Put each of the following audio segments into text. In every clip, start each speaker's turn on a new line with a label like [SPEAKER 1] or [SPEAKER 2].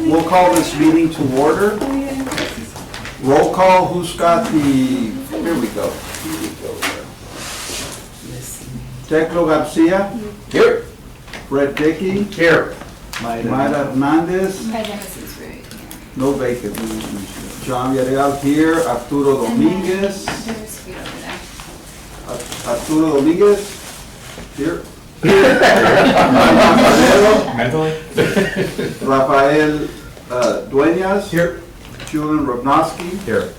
[SPEAKER 1] We'll call this meeting to order. Roll call, who's got the, here we go. Teclo Garcia.
[SPEAKER 2] Here.
[SPEAKER 1] Brett Dickey.
[SPEAKER 2] Here.
[SPEAKER 1] Mayra Hernandez. No vacant. John Villarreal here. Arturo Dominguez. Arturo Dominguez. Here.
[SPEAKER 3] Mentally?
[SPEAKER 1] Rafael Dueñas.
[SPEAKER 2] Here.
[SPEAKER 1] Julian Robnowski.
[SPEAKER 2] Here.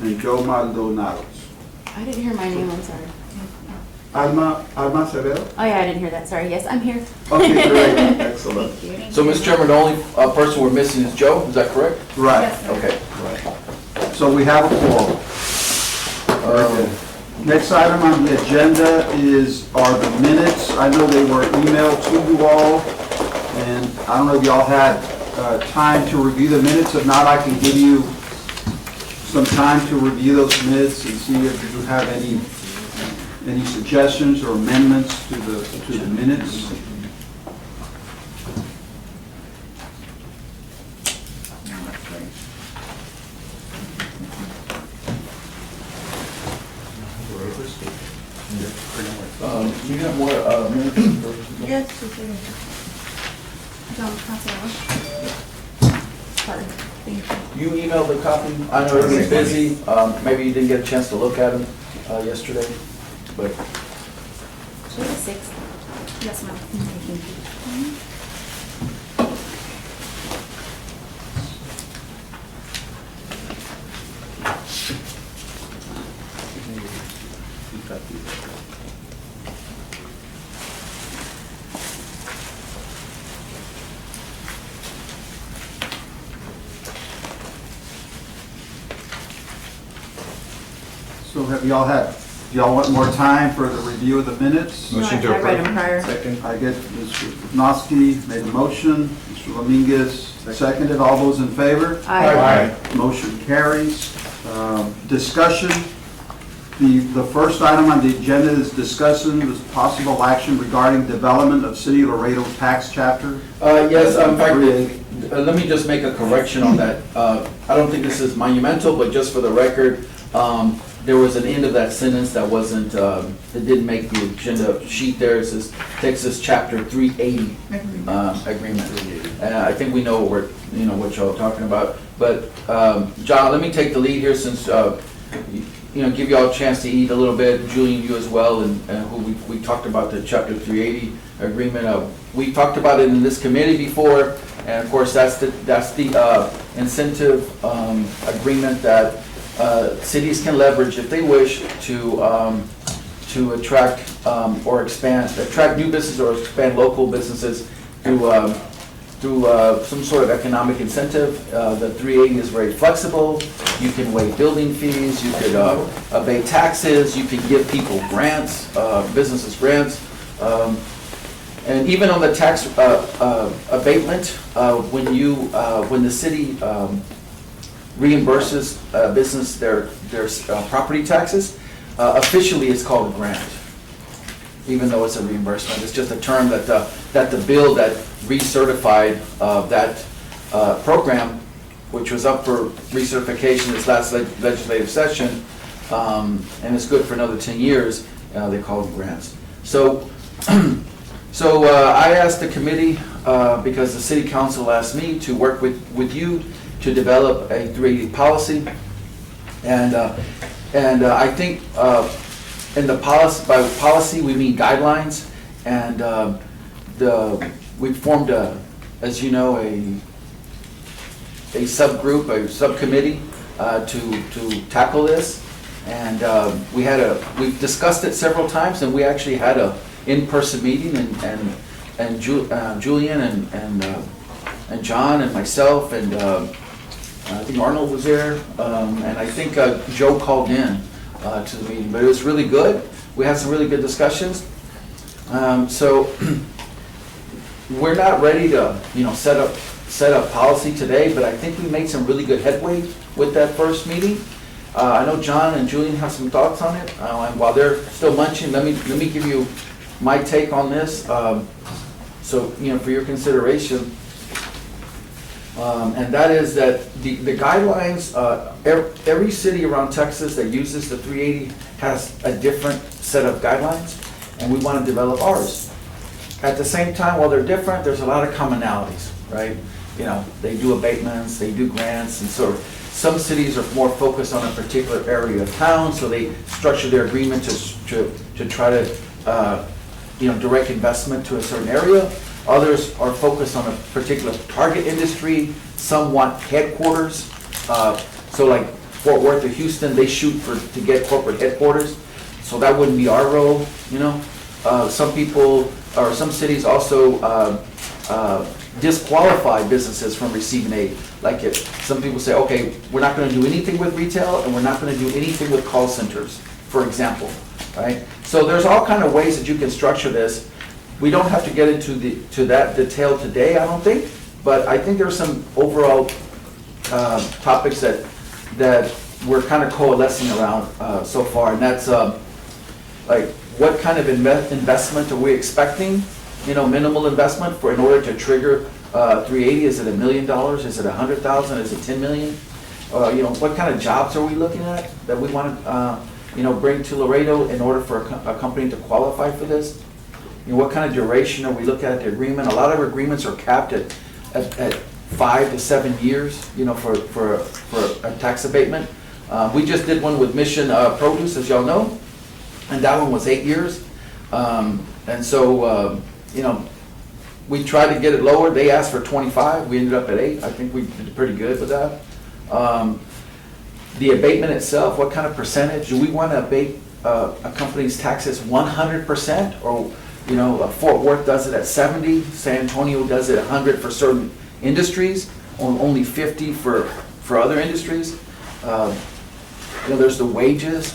[SPEAKER 1] And Joe Maldonado.
[SPEAKER 4] I didn't hear my name, I'm sorry.
[SPEAKER 1] Alma Acevedo.
[SPEAKER 4] Oh yeah, I didn't hear that, sorry. Yes, I'm here.
[SPEAKER 1] Okay, great. Excellent.
[SPEAKER 2] So, Mr. Chairman, the only person we're missing is Joe, is that correct?
[SPEAKER 1] Right.
[SPEAKER 2] Okay.
[SPEAKER 1] So we have a quorum. Next item on the agenda are the minutes. I know they were emailed to you all, and I don't know if y'all had time to review the minutes. If not, I can give you some time to review those minutes and see if you have any suggestions or amendments to the minutes.
[SPEAKER 2] Do you have more minutes?
[SPEAKER 4] Yes, John, sorry, thank you.
[SPEAKER 2] You emailed the copy. I know everybody's busy. Maybe you didn't get a chance to look at them yesterday, but.
[SPEAKER 4] Should we 6? Yes, ma'am.
[SPEAKER 1] So have y'all want more time for the review of the minutes?
[SPEAKER 3] Motion to
[SPEAKER 4] I read
[SPEAKER 3] approve.
[SPEAKER 4] them prior.
[SPEAKER 3] Second.
[SPEAKER 1] I get Mr. Noski made the motion, Mr. Dominguez seconded. All those in favor?
[SPEAKER 4] Aye.
[SPEAKER 1] Motion carries. Discussion. The first item on the agenda is discussion with possible action regarding development of City of Laredo tax chapter.
[SPEAKER 2] Yes, in fact, let me just make a correction on that. I don't think this is monumental, but just for the record, there was an end of that sentence that wasn't, it didn't make the agenda sheet there. It says Texas Chapter 380 agreement. I think we know what y'all are talking about. But John, let me take the lead here since, give y'all a chance to eat a little bit. Julian, you as well, and who we talked about the Chapter 380 agreement. We talked about it in this committee before, and of course that's the incentive agreement that cities can leverage if they wish to attract or attract new businesses or expand local businesses through some sort of economic incentive. The 380 is very flexible. You can waive building fees, you could abate taxes, you can give people grants, businesses grants. And even on the tax abatement, when the city reimburses business their property taxes, officially it's called a grant, even though it's a reimbursement. It's just a term that the bill that recertified that program, which was up for recertification this last legislative session, and it's good for another 10 years, they call them grants. So I asked the committee, because the city council asked me to work with you to develop a 380 policy, and I think in the policy, by policy we mean guidelines, and we formed as you know, a subgroup, a subcommittee to tackle this, and we've discussed it several times, and we actually had a in-person meeting, and Julian and John and myself and I think Arnold was there, and I think Joe called in to the meeting, but it was really good. We had some really good discussions. So we're not ready to set up policy today, but I think we made some really good headway with that first meeting. I know John and Julian have some thoughts on it, and while they're still munching, let me give you my take on this. So for your consideration. And that is that the guidelines, every city around Texas that uses the 380 has a different set of guidelines, and we want to develop ours. At the same time, while they're different, there's a lot of commonalities, right? You know, they do abatements, they do grants, and so some cities are more focused on a particular area of town, so they structure their agreement to try to, direct investment to a certain area. Others are focused on a particular target industry. Some want headquarters. So like Fort Worth or Houston, they shoot to get corporate headquarters. So that wouldn't be our role, you know? Some people, or some cities also disqualify businesses from receiving aid. Like if some people say, okay, we're not gonna do anything with retail and we're not gonna do anything with call centers, for example, right? So there's all kind of ways that you can structure this. We don't have to get into that detail today, I don't think, but I think there's some overall topics that we're kind of coalescing around so far, and that's like what kind of investment are we expecting? You know, minimal investment in order to trigger 380. Is it $1 million? Is it 100,000? Is it 10 million? You know, what kind of jobs are we looking at that we want to bring to Laredo in order for a company to qualify for this? You know, what kind of duration are we looking at the agreement? A lot of agreements are capped at 5 to 7 years, you know, for a tax abatement. We just did one with Mission Produce, as y'all know, and that one was 8 years. And so, we tried to get it lower. They asked for 25. We ended up at 8. I think we did pretty good with that. The abatement itself, what kind of percentage? Do we want to abate a company's taxes 100%? Or, you know, Fort Worth does it at 70. San Antonio does it 100 for certain industries, only 50 for other industries. There's the wages.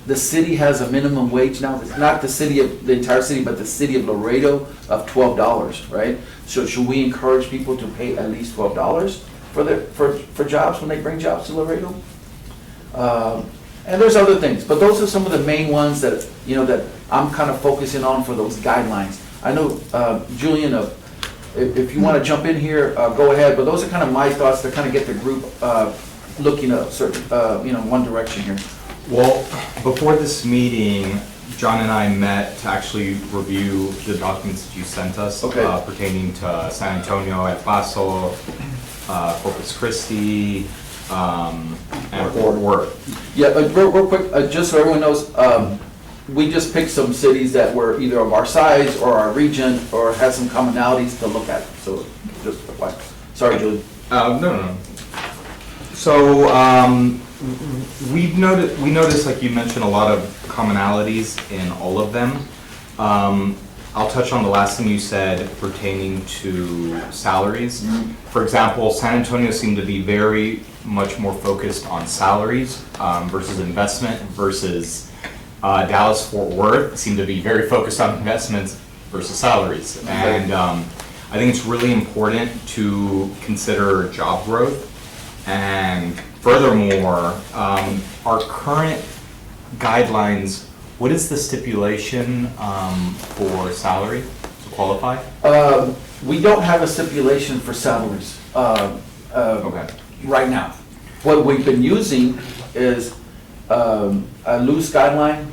[SPEAKER 2] The city has a minimum wage now. It's not the entire city, but the city of Laredo of $12, right? So should we encourage people to pay at least $12 for jobs when they bring jobs to Laredo? And there's other things, but those are some of the main ones that that I'm kind of focusing on for those guidelines. I know Julian, if you want to jump in here, go ahead. But those are kind of my thoughts to kind of get the group looking at certain one direction here.
[SPEAKER 3] Well, before this meeting, John and I met to actually review the documents that you sent us pertaining to San Antonio, El Paso, Corpus Christi, and Fort Worth.
[SPEAKER 2] Yeah, real quick, just so everyone knows, we just picked some cities that were either of our size or our region or had some commonalities to look at. So just apply. Sorry, Julie.
[SPEAKER 3] No. So we noticed, like you mentioned, a lot of commonalities in all of them. I'll touch on the last thing you said pertaining to salaries. Mm-hmm. For example, San Antonio seemed to be very much more focused on salaries versus investment, versus Dallas, Fort Worth seemed to be very focused on investments versus salaries. Mm-hmm. And I think it's really important to consider job growth. And furthermore, our current guidelines, what is the stipulation for salary to qualify?
[SPEAKER 2] We don't have a stipulation for salaries right now. What we've been using is a loose guideline,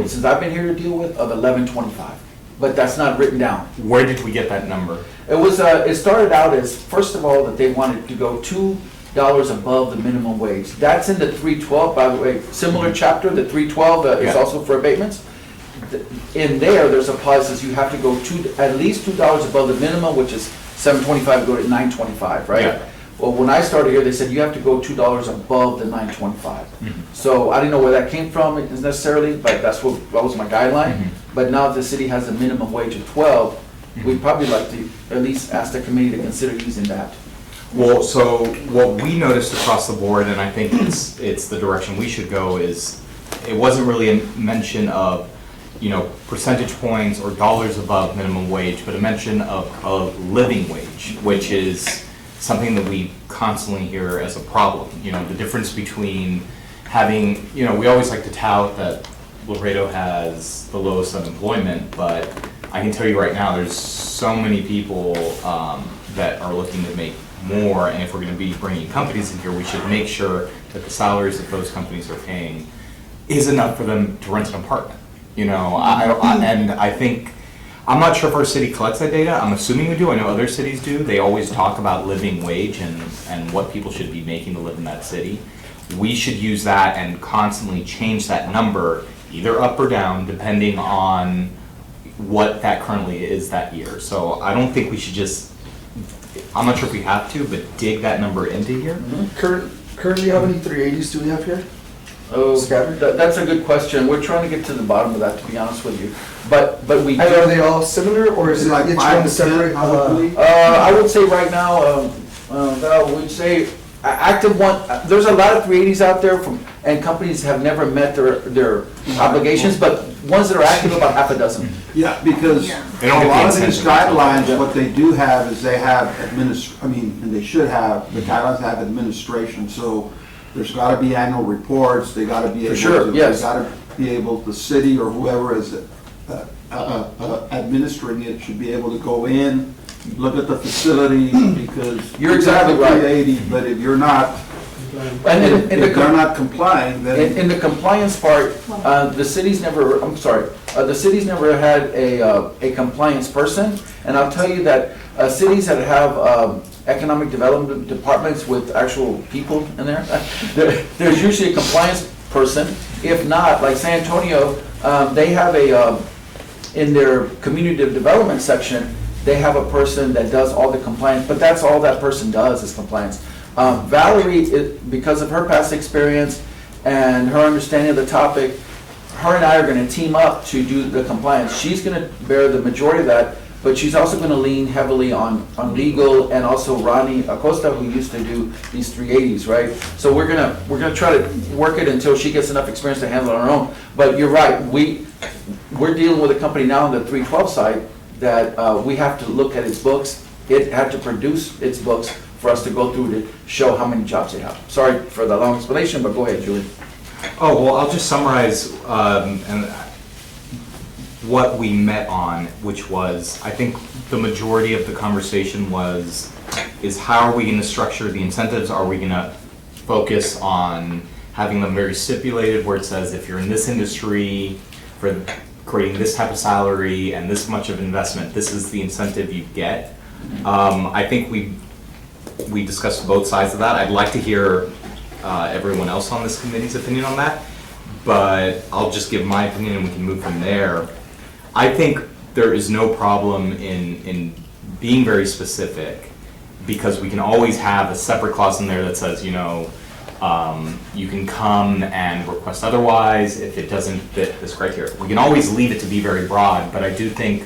[SPEAKER 2] since I've been here to deal with, of 1125. But that's not written down.
[SPEAKER 3] Where did we get that number?
[SPEAKER 2] It started out as, first of all, that they wanted to go $2 above the minimum wage. That's in the 312, by the way, similar chapter, the 312 is also for abatements. In there's a clause that says you have to go at least $2 above the minimum, which is $725, go to $925, right?
[SPEAKER 3] Yeah.
[SPEAKER 2] Well, when I started here, they said you have to go $2 above the $925. Mm-hmm. So I didn't know where that came from necessarily, but that was my guideline. Mm-hmm. But now the city has a minimum wage of 12, mm-hmm. We'd probably like to at least ask the committee to consider using that.
[SPEAKER 3] Well, so what we noticed across the board, and I think it's the direction we should go, is it wasn't really a mention of, percentage points or dollars above minimum wage, but a mention of living wage, which is something that we constantly hear as a problem. The difference between having, we always like to tout that Laredo has the lowest unemployment, but I can tell you right now, there's so many people that are looking to make more, and if we're gonna be bringing companies in here, we should make sure that the salaries that those companies are paying is enough for them to rent an apartment. And I think, I'm not sure if our city collects that data, I'm assuming we do, I know other cities do. They always talk about living wage and what people should be making to live in that city. We should use that and constantly change that number, either up or down, depending on what that currently is that year. So I don't think we should just, I'm not sure if we have to, but dig that number into here.
[SPEAKER 5] Currently, how many 380s do we have here?
[SPEAKER 2] Oh,
[SPEAKER 5] Scattered?
[SPEAKER 2] that's a good question. We're trying to get to the bottom of that, to be honest with you. But we
[SPEAKER 5] And
[SPEAKER 2] do.
[SPEAKER 5] are they all similar, or is it
[SPEAKER 1] Like
[SPEAKER 5] each
[SPEAKER 1] 5
[SPEAKER 5] one
[SPEAKER 1] to 10
[SPEAKER 5] separate?
[SPEAKER 1] probably?
[SPEAKER 2] I would say right now, Val, we'd say active one, there's a lot of 380s out there and companies have never met their obligations, but ones that are active, about half a dozen.
[SPEAKER 1] Yeah, because
[SPEAKER 4] Yeah.
[SPEAKER 3] They don't
[SPEAKER 1] a
[SPEAKER 3] get the
[SPEAKER 1] lot of these
[SPEAKER 3] incentive.
[SPEAKER 1] guidelines, what they do have is they have and they should have, the guidelines have administration, so there's gotta be annual reports, they gotta be able to.
[SPEAKER 2] sure, yes.
[SPEAKER 1] They gotta be able, the city or whoever is administering it should be able to go in, look at the facility, because.
[SPEAKER 2] You're exactly
[SPEAKER 1] you have a
[SPEAKER 2] right.
[SPEAKER 1] 380, but if you're not,
[SPEAKER 2] And
[SPEAKER 1] if they're not complying, then.
[SPEAKER 2] in the compliance part, the city's never, the city's never had a compliance person. And I'll tell you that cities that have economic development departments with actual people in there, there's usually a compliance person. If not, like San Antonio, they have in their community development section, they have a person that does all the compliance, but that's all that person does is compliance. Valerie, because of her past experience and her understanding of the topic, her and I are gonna team up to do the compliance. She's gonna bear the majority of that, but she's also gonna lean heavily on legal, and also Ronnie Acosta, who used to do these 380s, right? So we're gonna try to work it until she gets enough experience to handle it on her own. But you're right, we're dealing with a company now on the 312 side that we have to look at its books. It had to produce its books for us to go through to show how many jobs they have. Sorry for the long explanation, but go ahead, Julie.
[SPEAKER 3] Oh, well, I'll just summarize and what we met on, which was, I think the majority of the conversation is how are we going to structure the incentives? Are we going to focus on having them very stipulated, where it says if you're in this industry for creating this type of salary and this much of investment, this is the incentive you get? I think we discussed both sides of that. I'd like to hear everyone else on this committee's opinion on that, but I'll just give my opinion and we can move from there. I think there is no problem in being very specific, because we can always have a separate clause in there that says, you can come and request otherwise if it doesn't fit this criteria. We can always leave it to be very broad, but I do think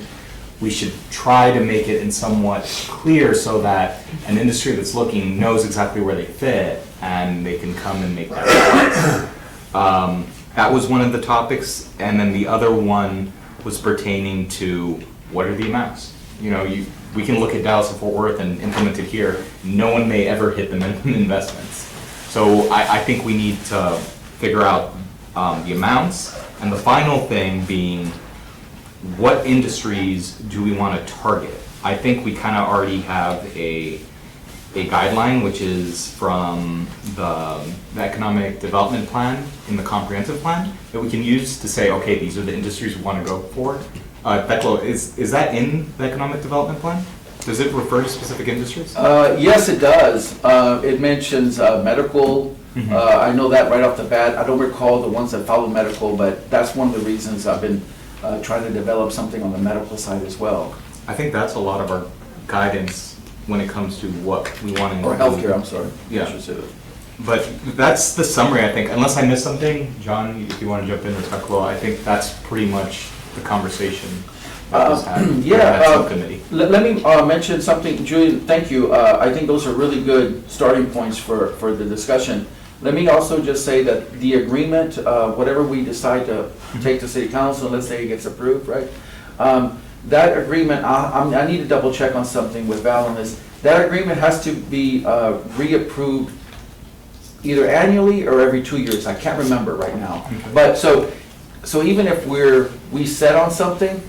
[SPEAKER 3] we should try to make it in somewhat clear so that an industry that's looking knows exactly where they fit and they can come and make that request. That was one of the topics, and then the other one was pertaining to what are the amounts? We can look at Dallas and Fort Worth and implement it here. No one may ever hit the minimum investments. So I think we need to figure out the amounts, and the final thing being, what industries do we want to target? I think we kind of already have a guideline, which is from the economic development plan in the comprehensive plan, that we can use to say, okay, these are the industries we want to go for. Petro, is that in the economic development plan? Does it refer to specific industries?
[SPEAKER 2] Yes, it does. It mentions medical. I know that right off the bat. I don't recall the ones that follow medical, but that's one of the reasons I've been trying to develop something on the medical side as well.
[SPEAKER 3] I think that's a lot of our guidance when it comes to what we want to
[SPEAKER 2] Or
[SPEAKER 3] include.
[SPEAKER 2] healthcare, I'm sorry.
[SPEAKER 3] Yeah.
[SPEAKER 2] I should say that.
[SPEAKER 3] But that's the summary, I think. Unless I missed something, John, if you want to jump in or Takalo, I think that's pretty much the conversation that was had in that subcommittee.
[SPEAKER 2] Let me mention something, Julian, thank you. I think those are really good starting points for the discussion. Let me also just say that the agreement, whatever we decide to take to city council, let's say it gets approved, right? That agreement, I need to double check on something with Val on this. That agreement has to be reapproved either annually or every 2 years. I can't remember right now. But so even if we set on something,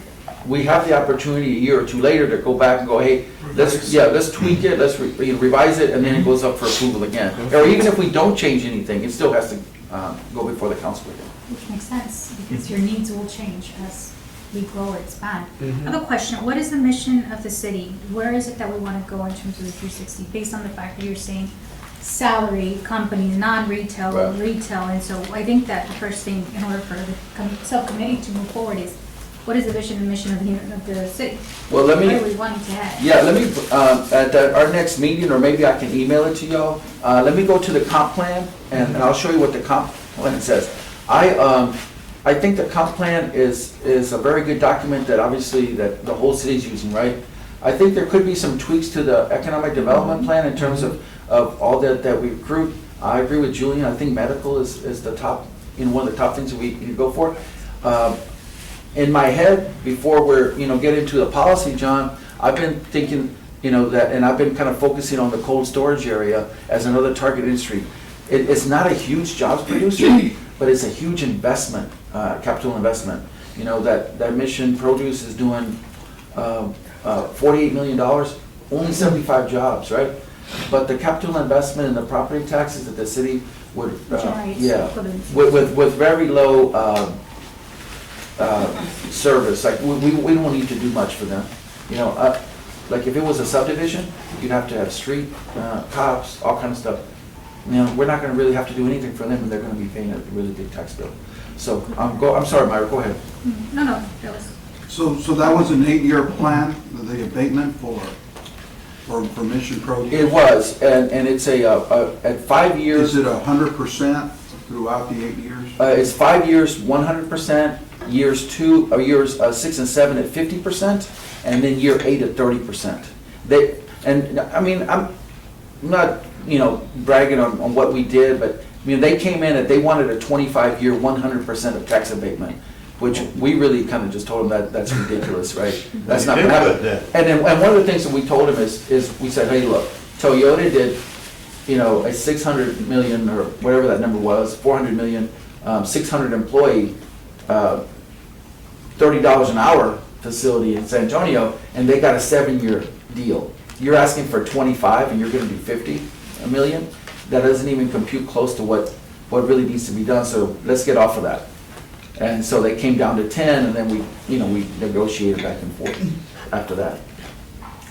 [SPEAKER 2] we have the opportunity a year or two later to go back and go, hey, let's tweak it, let's revise it, and then it goes up for approval again. Or even if we don't change anything, it still has to go before the council again.
[SPEAKER 4] Which makes sense, because your needs will change as we grow or expand.
[SPEAKER 5] Mhm.
[SPEAKER 4] I have a question, what is the mission of the city? Where is it that we want to go in terms of the 360, based on the fact that you're saying salary companies, non-retail,
[SPEAKER 2] Right.
[SPEAKER 4] retail, and so I think that the first thing, in order for the subcommittee to move forward is, what is the vision and mission of the city?
[SPEAKER 2] Well, let me.
[SPEAKER 4] Where are we wanting to head?
[SPEAKER 2] Yeah, let me, our next meeting, or maybe I can email it to y'all, let me go to the comp plan, and I'll show you what the comp plan says. I think the comp plan is a very good document that obviously that the whole city's using, right? I think there could be some tweaks to the economic development plan in terms of all that we recruit. I agree with Julian, I think medical is the top, one of the top things that we can go for. In my head, before we're, get into the policy, John, I've been thinking, that, and I've been kind of focusing on the cold storage area as another target industry. It's not a huge jobs producer, but it's a huge investment, capital investment. That Mission Produce is doing $48 million, only 75 jobs, right? But the capital investment and the property taxes that the city would,
[SPEAKER 4] Generates
[SPEAKER 2] yeah,
[SPEAKER 4] equivalent.
[SPEAKER 2] with very low service, like we don't need to do much for them. Like if it was a subdivision, you'd have to have street, cops, all kind of stuff. We're not gonna really have to do anything for them, and they're gonna be paying a really big tax bill. So, I'm sorry, Myra, go ahead.
[SPEAKER 4] No, that was,
[SPEAKER 1] So that was an 8-year plan, the abatement for Mission Produce?
[SPEAKER 2] It was, and it's at 5 years.
[SPEAKER 1] Is it 100% throughout the 8 years?
[SPEAKER 2] It's 5 years, 100%, years 6 and 7 at 50%, and then year 8 at 30%. I'm not, bragging on what we did, but, they came in and they wanted a 25-year, 100% of tax abatement, which we really kind of just told them that's ridiculous, right? That's not gonna happen. And one of the things that we told them is we said, hey, look, Toyota did, a 600 million, or whatever that number was, 400 million, 600 employee, $30 an hour facility in San Antonio, and they got a 7-year deal. You're asking for 25 and you're gonna do 50 million? That doesn't even compute close to what really needs to be done, so let's get off of that. And so they came down to 10, and then we negotiated back and forth after that.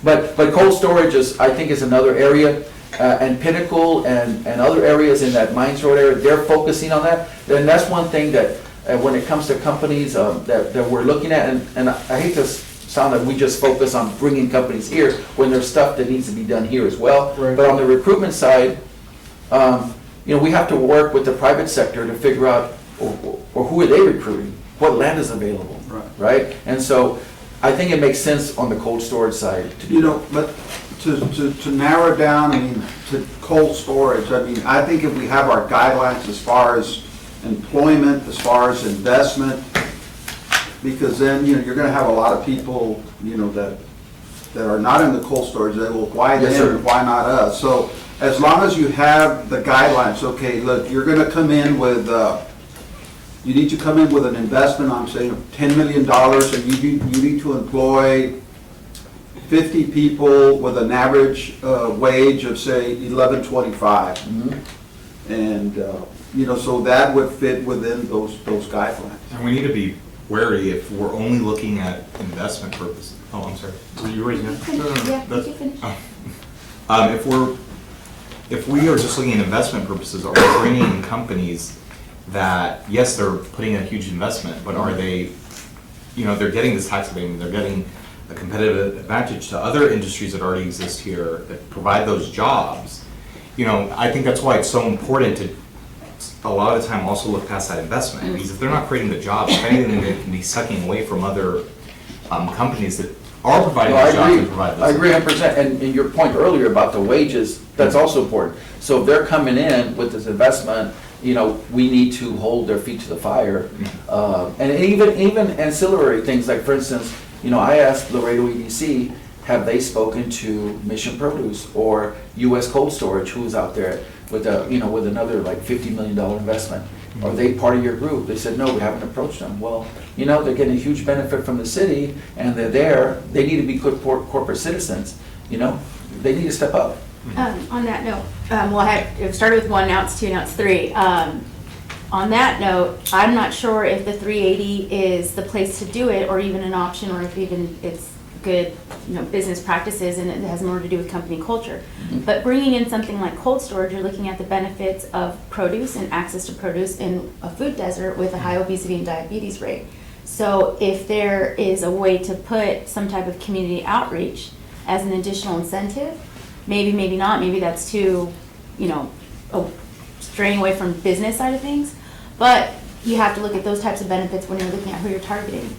[SPEAKER 2] But cold storage I think is another area, and Pinnacle and other areas in that Mines Road area, they're focusing on that. And that's one thing that, when it comes to companies that we're looking at, and I hate to sound like we just focus on bringing companies here, when there's stuff that needs to be done here as well.
[SPEAKER 5] Right.
[SPEAKER 2] But on the recruitment side, we have to work with the private sector to figure out, or who are they recruiting? What land is available? Right? And so I think it makes sense on the cold storage side to do that.
[SPEAKER 1] But to narrow down, to cold storage, I think if we have our guidelines as far as employment, as far as investment, because then, you're gonna have a lot of people, that are not in the cold storage, that will, why
[SPEAKER 2] Yes,
[SPEAKER 1] them
[SPEAKER 2] sir.
[SPEAKER 1] and why not us? So as long as you have the guidelines, okay, look, you're gonna come in with, you need to come in with an investment, I'm saying, of $10 million, and you need to employ 50 people with an average wage of, say, $11.25.
[SPEAKER 2] Mhm.
[SPEAKER 1] And, so that would fit within those guidelines.
[SPEAKER 3] And we need to be wary if we're only looking at investment purposes. Oh, I'm sorry. Were you raising your hand?
[SPEAKER 4] yeah,
[SPEAKER 3] That's-
[SPEAKER 4] you finish.
[SPEAKER 3] If we are just looking at investment purposes, are we bringing in companies that, yes, they're putting in a huge investment, but are they, they're getting this tax abatement, they're getting a competitive advantage to other industries that already exist here that provide those jobs? I think that's why it's so important to, a lot of the time, also look past that investment, because if they're not creating the jobs, if anything, they can be sucking away from other companies that are providing
[SPEAKER 2] No,
[SPEAKER 3] those jobs and provide those.
[SPEAKER 2] I agree 100%, and your point earlier about the wages, that's also important. So if they're coming in with this investment, we need to hold their feet to the fire. And even ancillary things, like for instance, I asked Laredo EDC, have they spoken to Mission Produce or US Cold Storage, who's out there with with another like $50 million investment? Are they part of your group? They said, no, we haven't approached them. Well, you know, they're getting a huge benefit from the city, and they're there, they need to be good corporate citizens, you know? They need to step up.
[SPEAKER 6] On that note, it started with 1, now it's 2, now it's 3. On that note, I'm not sure if the 380 is the place to do it, or even an option, or if even it's good, business practices, and it has more to do with company culture. But bringing in something like cold storage, you're looking at the benefits of produce and access to produce in a food desert with a high obesity and diabetes rate. So if there is a way to put some type of community outreach as an additional incentive, maybe not, maybe that's too, straying away from business side of things. But you have to look at those types of benefits when you're looking at who you're targeting.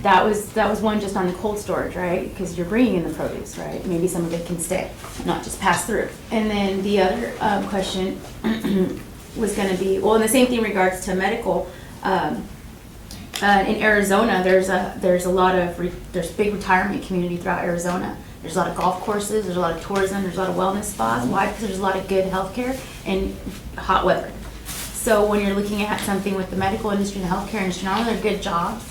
[SPEAKER 6] That was one just on the cold storage, right? Because you're bringing in the produce, right? Maybe some of it can stay, not just pass through. And then the other question was going to be, well, in the same thing in regards to medical. In Arizona, there's big retirement community throughout Arizona. There's a lot of golf courses, there's a lot of tourism, there's a lot of wellness spas. Why? Because there's a lot of good healthcare and hot weather. So when you're looking at something with the medical industry and the healthcare industry, not only they're good jobs,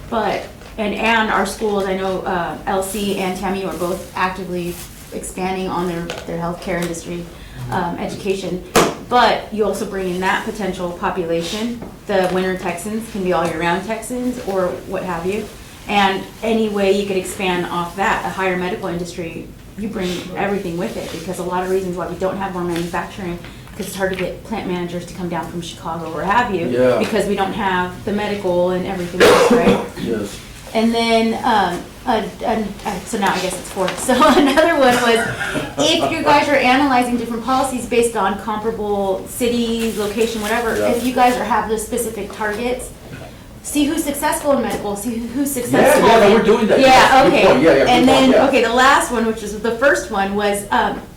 [SPEAKER 6] but our schools, I know LC and TAMU are both actively expanding on their healthcare industry education. But you also bring in that potential population. The winter Texans can be all year round Texans or what have you. And any way you could expand off that, a higher medical industry, you bring everything with it, because a lot of reasons why we don't have more manufacturing, because it's hard to get plant managers to come down from Chicago or have you,
[SPEAKER 2] Yeah.
[SPEAKER 6] because we don't have the medical and everything else, right?
[SPEAKER 2] Yes.
[SPEAKER 6] And then, so now I guess it's 4. So another one was, if you guys are analyzing different policies based on comparable cities, location, whatever,
[SPEAKER 2] Yeah.
[SPEAKER 6] if you guys have the specific targets, see who's successful in medical, see who's successful.
[SPEAKER 2] Yeah, we're doing that.
[SPEAKER 6] Yeah,
[SPEAKER 2] Good
[SPEAKER 6] okay.
[SPEAKER 2] point. Yeah, good
[SPEAKER 6] And
[SPEAKER 2] point,
[SPEAKER 6] then,
[SPEAKER 2] yeah.
[SPEAKER 6] okay, the last one, which was the first one, was,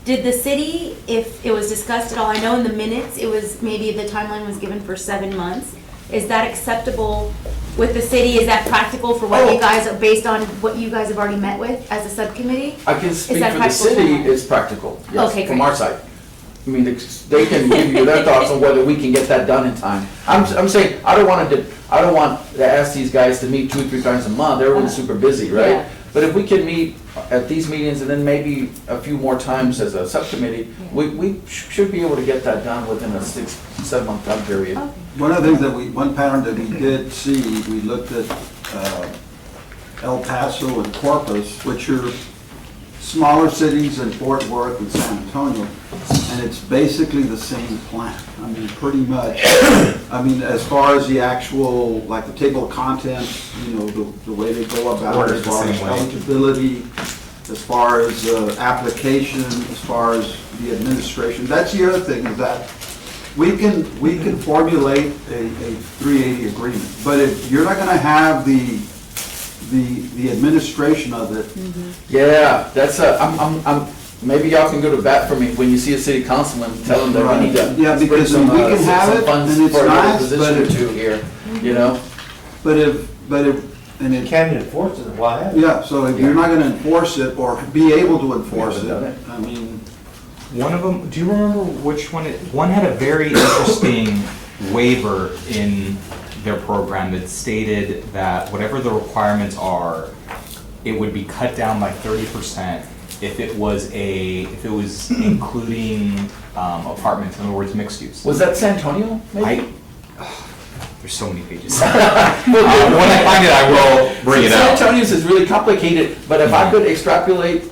[SPEAKER 6] did the city, if it was discussed at all, I know in the minutes, it was, maybe the timeline was given for 7 months. Is that acceptable with the city? Is that practical for what you guys are, based on what you guys have already met with as a subcommittee?
[SPEAKER 2] I can speak
[SPEAKER 6] that
[SPEAKER 2] for the
[SPEAKER 6] practical
[SPEAKER 2] city,
[SPEAKER 6] timeline?
[SPEAKER 2] it's practical, yes,
[SPEAKER 6] Okay,
[SPEAKER 2] from
[SPEAKER 6] great.
[SPEAKER 2] our side. I mean, they can give you their thoughts on whether we can get that done in time. I'm saying, I don't want to ask these guys to meet 2 or 3 times a month, everyone's super busy, right?
[SPEAKER 6] Yeah.
[SPEAKER 2] But if we can meet at these meetings and then maybe a few more times as a subcommittee, we should be able to get that done within a 6-7 month time period.
[SPEAKER 6] Okay.
[SPEAKER 1] One of the things one pattern that we did see, we looked at El Paso and Corpus, which are smaller cities than Fort Worth and San Antonio, and it's basically the same plan. I mean, pretty much, as far as the actual, like the table of contents, the way they go about it,
[SPEAKER 3] Ordered
[SPEAKER 1] as
[SPEAKER 3] the
[SPEAKER 1] far as
[SPEAKER 3] same way.
[SPEAKER 1] eligibility, as far as application, as far as the administration. That's the other thing, is that we can formulate a 380 agreement, but if you're not gonna have the administration of it,
[SPEAKER 2] Yeah, that's maybe y'all can go to bat for me when you see a city councilman, tell them that we need to.
[SPEAKER 1] Yeah,
[SPEAKER 2] bring
[SPEAKER 1] because
[SPEAKER 2] some,
[SPEAKER 1] we can have
[SPEAKER 2] some
[SPEAKER 1] it,
[SPEAKER 2] funds
[SPEAKER 1] and it's
[SPEAKER 2] for another
[SPEAKER 1] nice,
[SPEAKER 2] position
[SPEAKER 1] but
[SPEAKER 2] or
[SPEAKER 1] it-
[SPEAKER 2] 2 here, you know?
[SPEAKER 1] but if, and it,
[SPEAKER 7] Can't enforce it, why have it?
[SPEAKER 1] yeah, so if you're not gonna enforce it or be able to enforce
[SPEAKER 2] We haven't
[SPEAKER 1] it, I mean,
[SPEAKER 3] One of them, do you remember which one? One had a very interesting waiver in their program that stated that whatever the requirements are, it would be cut down by 30% if it was including apartments, in other words, mixed use.
[SPEAKER 2] Was that San Antonio, maybe?
[SPEAKER 3] There's so many pages. When I find it, I will bring it
[SPEAKER 2] San
[SPEAKER 3] out.
[SPEAKER 2] Antonio's is really complicated, but if I could extrapolate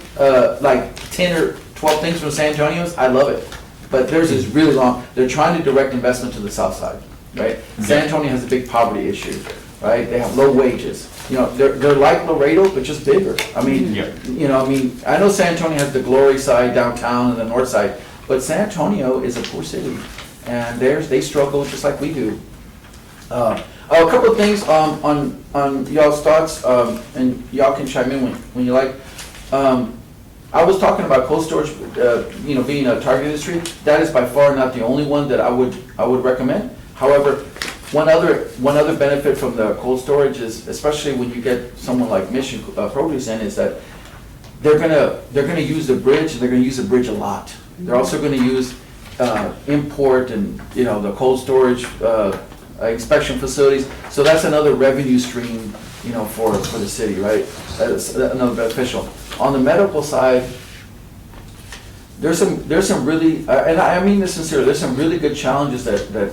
[SPEAKER 2] like 10 or 12 things from San Antonio's, I love it. But theirs is really long. They're trying to direct investment to the south side, right? San Antonio has a big poverty issue, right? They have low wages. They're like Laredo, but just bigger. I mean,
[SPEAKER 3] Yeah.
[SPEAKER 2] I know San Antonio has the glory side downtown and the north side, but San Antonio is a poor city, and they struggle just like we do. A couple of things on y'all's thoughts, and y'all can chime in when you like. I was talking about cold storage, being a target industry. That is by far not the only one that I would recommend. However, one other benefit from the cold storage is, especially when you get someone like Mission Produce in, is that they're gonna use the bridge, and they're gonna use the bridge a lot. They're also gonna use import and, you know, the cold storage, inspection facilities. So that's another revenue stream, you know, for the city, right? That's another beneficial. On the medical side, there's some really, and I mean this sincerely, there's some really good challenges that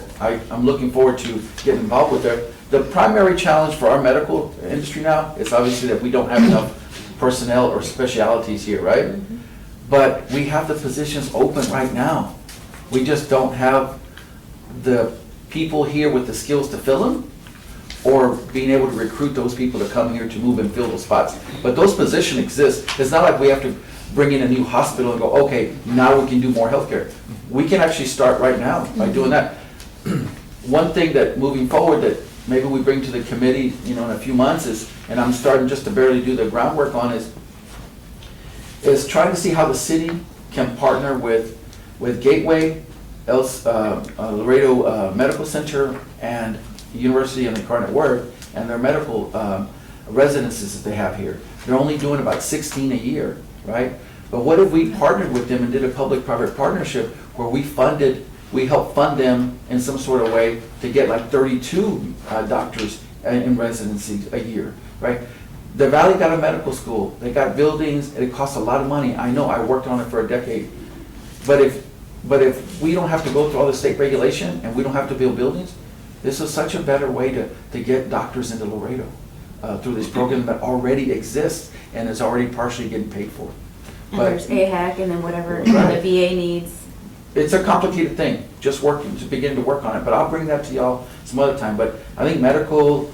[SPEAKER 2] I'm looking forward to getting involved with there. The primary challenge for our medical industry now is obviously that we don't have enough personnel or specialties here, right? But we have the positions open right now. We just don't have the people here with the skills to fill them, or being able to recruit those people to come here to move and fill those spots. But those positions exist. It's not like we have to bring in a new hospital and go, okay, now we can do more healthcare. We can actually start right now by doing that. One thing that moving forward that maybe we bring to the committee, you know, in a few months is, and I'm starting just to barely do the groundwork on, is trying to see how the city can partner with Gateway, Laredo Medical Center, and University of Incarnate Word, and their medical residences that they have here. They're only doing about 16 a year, right? But what if we partnered with them and did a public-private partnership where we helped fund them in some sort of way to get like 32 doctors in residency a year, right? The Valley got a medical school, they got buildings, and it costs a lot of money. I know, I worked on it for a decade. But if we don't have to go through all the state regulation and we don't have to build buildings, this is such a better way to get doctors into Laredo through this program that already exists and is already partially getting paid for.
[SPEAKER 6] And
[SPEAKER 2] But
[SPEAKER 6] there's AHAC and then whatever
[SPEAKER 2] Right.
[SPEAKER 6] the VA needs.
[SPEAKER 2] it's a complicated thing, just begin to work on it, but I'll bring that to y'all some other time. But I think medical,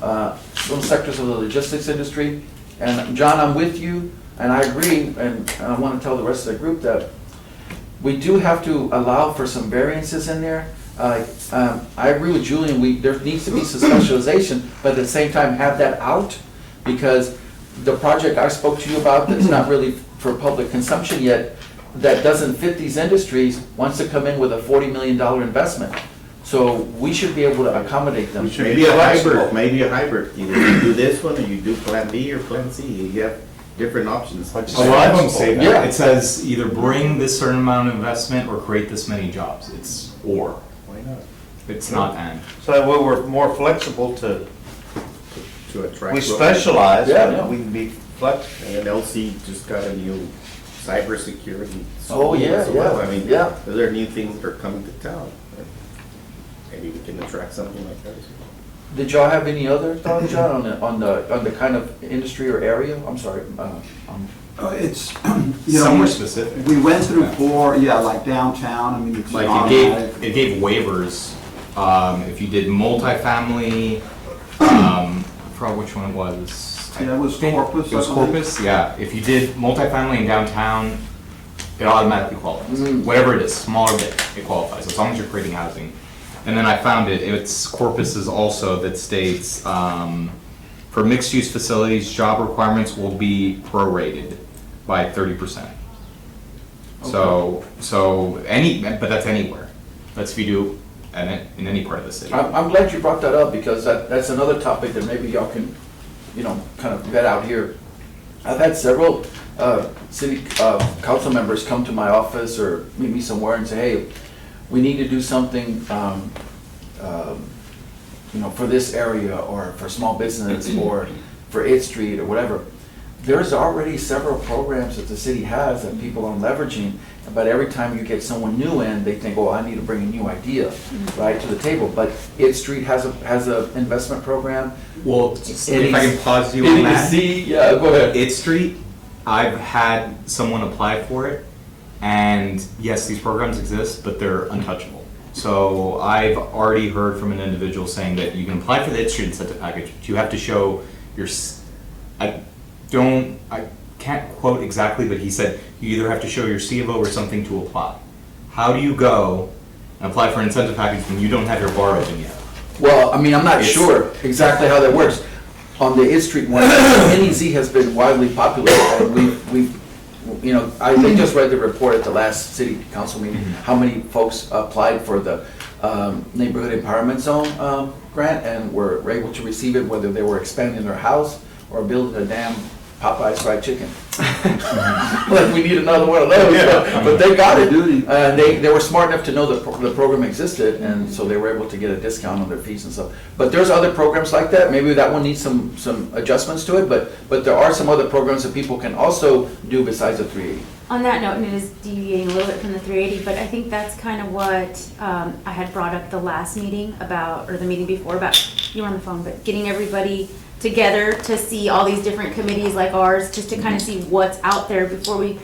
[SPEAKER 2] some sectors of the logistics industry, and John, I'm with you, and I agree, and I want to tell the rest of the group that we do have to allow for some variances in there. I agree with Julian, there needs to be some specialization, but at the same time have that out, because the project I spoke to you about that's not really for public consumption yet, that doesn't fit these industries, wants to come in with a $40 million investment. So we should be able to accommodate them.
[SPEAKER 7] Maybe a hybrid, maybe a hybrid. Either you do this one or you do plan B or plan C. You have different options.
[SPEAKER 3] A lot of them say that.
[SPEAKER 2] Yeah.
[SPEAKER 3] It says either bring this certain amount of investment or create this many jobs. It's or.
[SPEAKER 7] Why not?
[SPEAKER 3] It's not and.
[SPEAKER 8] So that way we're more flexible to,
[SPEAKER 7] To attract.
[SPEAKER 8] we specialize,
[SPEAKER 2] Yeah, yeah.
[SPEAKER 8] and we can be flexible.
[SPEAKER 7] And LC just got a new cybersecurity.
[SPEAKER 2] Oh, yeah,
[SPEAKER 7] as well.
[SPEAKER 2] yeah,
[SPEAKER 7] I mean,
[SPEAKER 2] yeah.
[SPEAKER 7] there are new things that are coming to town. Maybe we can attract something like that as well.
[SPEAKER 2] Did y'all have any other thoughts, John, on the kind of industry or area? I'm sorry.
[SPEAKER 1] It's, you know.
[SPEAKER 3] Some were specific.
[SPEAKER 1] We went through 4, like downtown, I mean, it's
[SPEAKER 3] Like
[SPEAKER 1] not.
[SPEAKER 3] it gave waivers, if you did multifamily, I forgot which one it was.
[SPEAKER 1] Yeah, it was
[SPEAKER 3] I think
[SPEAKER 1] Corpus,
[SPEAKER 3] It was
[SPEAKER 1] I believe.
[SPEAKER 3] Corpus, yeah. If you did multifamily in downtown, it automatically qualifies.
[SPEAKER 2] Mm.
[SPEAKER 3] Whatever it is, small or big, it qualifies, as long as you're creating housing. And then I found it's Corpus is also that states, for mixed-use facilities, job requirements will be prorated by 30%. So but that's anywhere. That's if you do in any part of the city.
[SPEAKER 2] I'm glad you brought that up, because that's another topic that maybe y'all can, kind of vet out here. I've had several city council members come to my office or meet me somewhere and say, hey, we need to do something, for this area, or for small business, or for 8th Street, or whatever. There's already several programs that the city has that people are leveraging, but every time you get someone new in, they think, oh, I need to bring a new idea, right, to the table. But 8th Street has a investment program.
[SPEAKER 3] Well, if I can pause you on that.
[SPEAKER 2] Yeah, go ahead.
[SPEAKER 3] 8th Street, I've had someone apply for it, and yes, these programs exist, but they're untouchable. So I've already heard from an individual saying that you can apply for the 8th Street incentive package, but you have to show your, I can't quote exactly, but he said you either have to show your C of O or something to apply. How do you go and apply for an incentive package when you don't have your bar open yet?
[SPEAKER 2] Well, I'm not sure exactly how that works. On the 8th Street one, NEZ has been widely popular, and we've I just read the report at the last city council meeting, how many folks applied for the neighborhood empowerment zone grant and were able to receive it, whether they were expanding their house or building a dam Popeye's fried chicken. Like, we need another one of those, but they got it. They were smart enough to know the program existed, and so they were able to get a discount on their fees and stuff. But there's other programs like that, maybe that one needs some adjustments to it, but there are some other programs that people can also do besides the 380.
[SPEAKER 6] On that note, and it is deviating a little bit from the 380, but I think that's kind of what I had brought up the last meeting about, or the meeting before about, you were on the phone, but getting everybody together to see all these different committees like ours, just to kind of see what's out there before we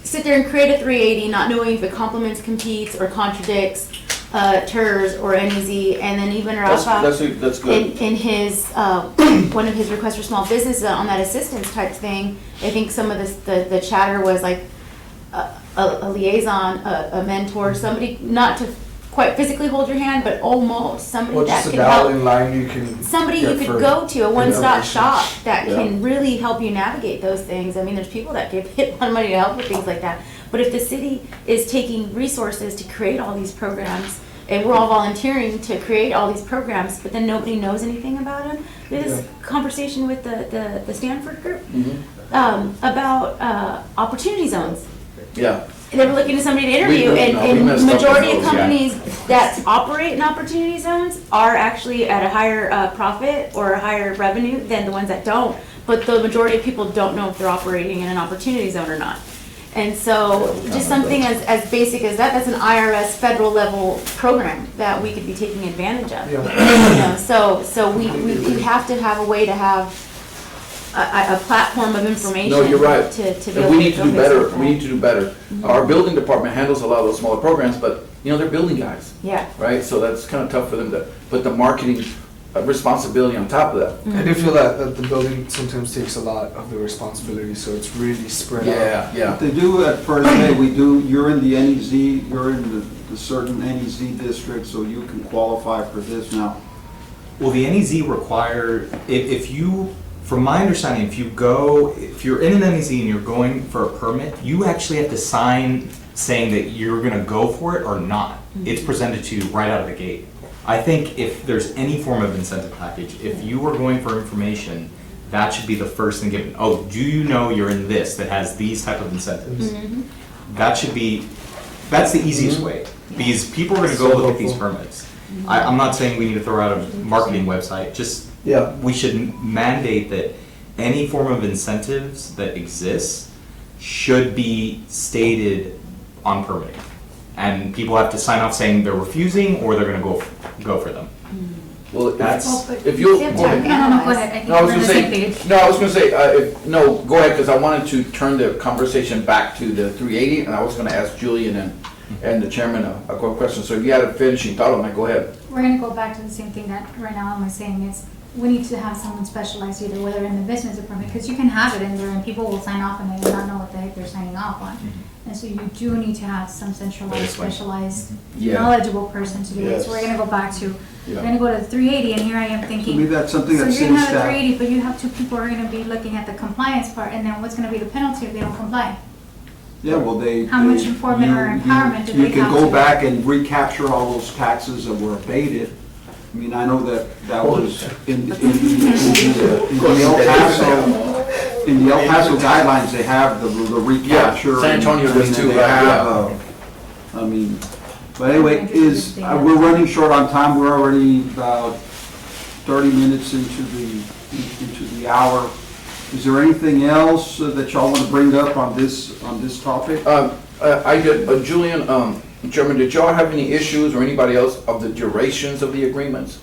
[SPEAKER 6] sit there and create a 380, not knowing if it complements, competes, or contradicts TERS or NEZ, and then even Rafa,
[SPEAKER 2] That's good.
[SPEAKER 6] in his, one of his requests for small business on that assistance type thing, I think some of the chatter was like a liaison, a mentor, somebody not to quite physically hold your hand, but almost somebody
[SPEAKER 5] Or
[SPEAKER 6] that
[SPEAKER 5] just a
[SPEAKER 6] can
[SPEAKER 5] dial
[SPEAKER 6] help.
[SPEAKER 5] in line you can.
[SPEAKER 6] Somebody
[SPEAKER 5] get
[SPEAKER 6] you could
[SPEAKER 5] for
[SPEAKER 6] go to, a one-stop
[SPEAKER 5] innovations.
[SPEAKER 6] shop that
[SPEAKER 5] Yeah.
[SPEAKER 6] can really help you navigate those things. I mean, there's people that give a lot of money to help with things like that. But if the city is taking resources to create all these programs, and we're all volunteering to create all these programs, but then nobody knows anything about them. We had this conversation with the Stanford group about opportunity zones.
[SPEAKER 2] Yeah.
[SPEAKER 6] They were looking to somebody to interview,
[SPEAKER 2] We
[SPEAKER 6] and
[SPEAKER 2] messed up
[SPEAKER 6] majority
[SPEAKER 2] on
[SPEAKER 6] of
[SPEAKER 2] those, yeah.
[SPEAKER 6] companies that operate in opportunity zones are actually at a higher profit or a higher revenue than the ones that don't. But the majority of people don't know if they're operating in an opportunity zone or not. And so, just something as basic as that, that's an IRS federal level program that we could be taking advantage of.
[SPEAKER 5] Yeah.
[SPEAKER 6] You know, so we have to have a way to have a platform of information.
[SPEAKER 2] No, you're right.
[SPEAKER 6] To be
[SPEAKER 2] And
[SPEAKER 6] able
[SPEAKER 2] we
[SPEAKER 6] to
[SPEAKER 2] need to
[SPEAKER 6] go
[SPEAKER 2] do
[SPEAKER 6] places
[SPEAKER 2] better,
[SPEAKER 6] like
[SPEAKER 2] we
[SPEAKER 6] that.
[SPEAKER 2] need to do better. Our building department handles a lot of those smaller programs, but, you know, they're building guys,
[SPEAKER 6] Yeah.
[SPEAKER 2] right? So that's kind of tough for them to put the marketing responsibility on top of that.
[SPEAKER 5] I do feel that the building sometimes takes a lot of the responsibility, so it's really spread out.
[SPEAKER 2] Yeah, yeah.
[SPEAKER 1] They do at first, hey, we do, you're in the NEZ, you're in the certain NEZ district, so you can qualify for this now.
[SPEAKER 3] Well, the NEZ require, if you, from my understanding, if you're in an NEZ and you're going for a permit, you actually have to sign saying that you're gonna go for it or not. It's presented to you right out of the gate. I think if there's any form of incentive package, if you are going for information, that should be the first thing given. Oh, do you know you're in this that has these type of incentives? That should be, that's the easiest way, because people are gonna go
[SPEAKER 5] So
[SPEAKER 3] look at these
[SPEAKER 5] helpful.
[SPEAKER 3] permits. I'm not saying we need to throw out a marketing website, just,
[SPEAKER 5] Yeah.
[SPEAKER 3] we should mandate that any form of incentives that exists should be stated on permitting. And people have to sign off saying they're refusing or they're gonna go for them.
[SPEAKER 2] Well,
[SPEAKER 3] That's,
[SPEAKER 2] if you'll,
[SPEAKER 6] They have
[SPEAKER 2] go
[SPEAKER 6] time.
[SPEAKER 2] ahead.
[SPEAKER 4] No, go ahead, I think
[SPEAKER 2] No, I
[SPEAKER 4] we're
[SPEAKER 2] was
[SPEAKER 4] on the
[SPEAKER 2] gonna
[SPEAKER 4] same
[SPEAKER 2] say,
[SPEAKER 4] page.
[SPEAKER 2] no, I was gonna say, no, go ahead, because I wanted to turn the conversation back to the 380, and I was gonna ask Julian and the chairman a quick question. So if you had a finishing thought on that, go ahead.
[SPEAKER 4] We're gonna go back to the same thing that right now I'm saying is, we need to have someone specialized either, whether in the business department, because you can have it in there and people will sign off and they will not know what the heck they're signing off on. And so you do need to have some centralized,
[SPEAKER 3] This way.
[SPEAKER 4] specialized,
[SPEAKER 2] Yeah.
[SPEAKER 4] knowledgeable person to do it.
[SPEAKER 5] Yes.
[SPEAKER 4] So we're gonna go back to,
[SPEAKER 2] Yeah.
[SPEAKER 4] we're gonna go to the 380, and here I am
[SPEAKER 1] To me,
[SPEAKER 4] thinking,
[SPEAKER 1] that's something
[SPEAKER 4] so
[SPEAKER 1] that
[SPEAKER 4] you're
[SPEAKER 1] city
[SPEAKER 4] gonna have a
[SPEAKER 1] staff.
[SPEAKER 4] 380, but you have two people who are gonna be looking at the compliance part, and then what's gonna be the penalty if they don't comply?
[SPEAKER 1] Yeah, well, they.
[SPEAKER 4] How much
[SPEAKER 1] they-
[SPEAKER 4] enforcement or
[SPEAKER 1] you-
[SPEAKER 4] empowerment do
[SPEAKER 1] you
[SPEAKER 4] they
[SPEAKER 1] can
[SPEAKER 4] have
[SPEAKER 1] go
[SPEAKER 4] to-
[SPEAKER 1] back and recapture all those taxes that were abated. I mean, I know that was in the El Paso guidelines, they have the recapture.
[SPEAKER 2] Yeah, San Antonio
[SPEAKER 1] and, I mean,
[SPEAKER 2] does too,
[SPEAKER 1] they
[SPEAKER 2] right,
[SPEAKER 1] have, I mean, but anyway, we're running short on time, we're already about 30 minutes into the hour. Is there anything else that y'all want to bring up on this topic?
[SPEAKER 2] I did, Julian, Chairman, did y'all have any issues or anybody else of the durations of the agreements?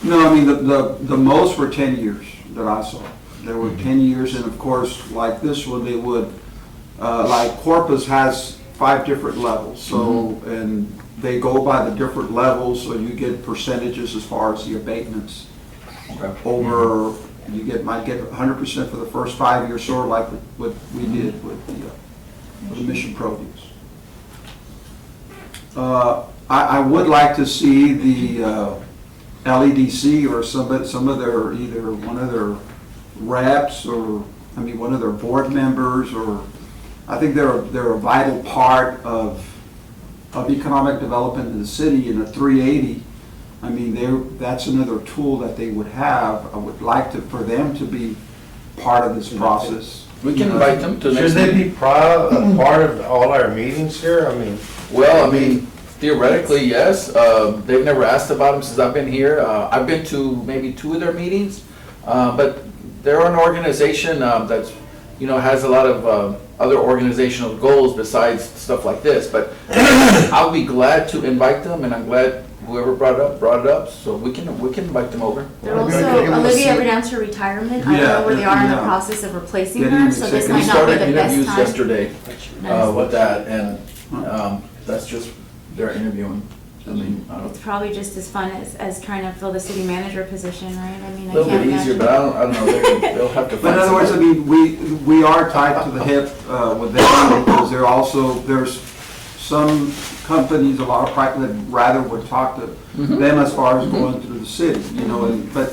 [SPEAKER 1] No, I mean, the most were 10 years that I saw. There were 10 years, and of course, like this one, they would, like Corpus has 5 different levels, so, and they go by the different levels, so you get percentages as far as the abatements.
[SPEAKER 2] Okay.
[SPEAKER 1] Over, might get 100% for the first 5 years, sort of like what we did with the Mission Produce. I would like to see the LEDC or some of their, either one of their reps or, I mean, one of their board members, or, I think they're a vital part of economic development in the city. In a 380, I mean, that's another tool that they would have. I would like for them to be part of this process.
[SPEAKER 2] We can invite them to the next
[SPEAKER 8] Should they
[SPEAKER 2] meeting.
[SPEAKER 8] be part of all our meetings here? I mean,
[SPEAKER 2] Well, I mean, theoretically, yes. They've never asked about them since I've been here. I've been to maybe 2 of their meetings. But they're an organization that's, has a lot of other organizational goals besides stuff like this. But I'll be glad to invite them, and I'm glad whoever brought it up, so we can invite them over.
[SPEAKER 6] They're
[SPEAKER 1] I'm gonna
[SPEAKER 6] also,
[SPEAKER 1] take 'em to
[SPEAKER 6] Olivia
[SPEAKER 1] see-
[SPEAKER 6] ever announced her retirement. I don't
[SPEAKER 1] Yeah,
[SPEAKER 6] know where they are in the
[SPEAKER 1] yeah.
[SPEAKER 6] process of replacing
[SPEAKER 1] Getting
[SPEAKER 6] her,
[SPEAKER 1] an
[SPEAKER 6] so this
[SPEAKER 1] executive-
[SPEAKER 6] might
[SPEAKER 2] We
[SPEAKER 6] not be
[SPEAKER 2] started
[SPEAKER 6] the best
[SPEAKER 2] interviews
[SPEAKER 6] time.
[SPEAKER 2] yesterday
[SPEAKER 6] Nice.
[SPEAKER 2] with that, and that's just, they're interviewing. I mean,
[SPEAKER 6] It's probably just as fun as trying to fill the city manager position, right? I mean,
[SPEAKER 2] a
[SPEAKER 6] I
[SPEAKER 2] little
[SPEAKER 6] can't
[SPEAKER 2] bit easier,
[SPEAKER 6] imagine.
[SPEAKER 2] but I don't know, they'll have to
[SPEAKER 1] But
[SPEAKER 2] find
[SPEAKER 1] in other words, I
[SPEAKER 2] somebody.
[SPEAKER 1] mean, we are tied to the hip with them because there's some companies, a lot of private that rather would talk to them as far as going through the city, but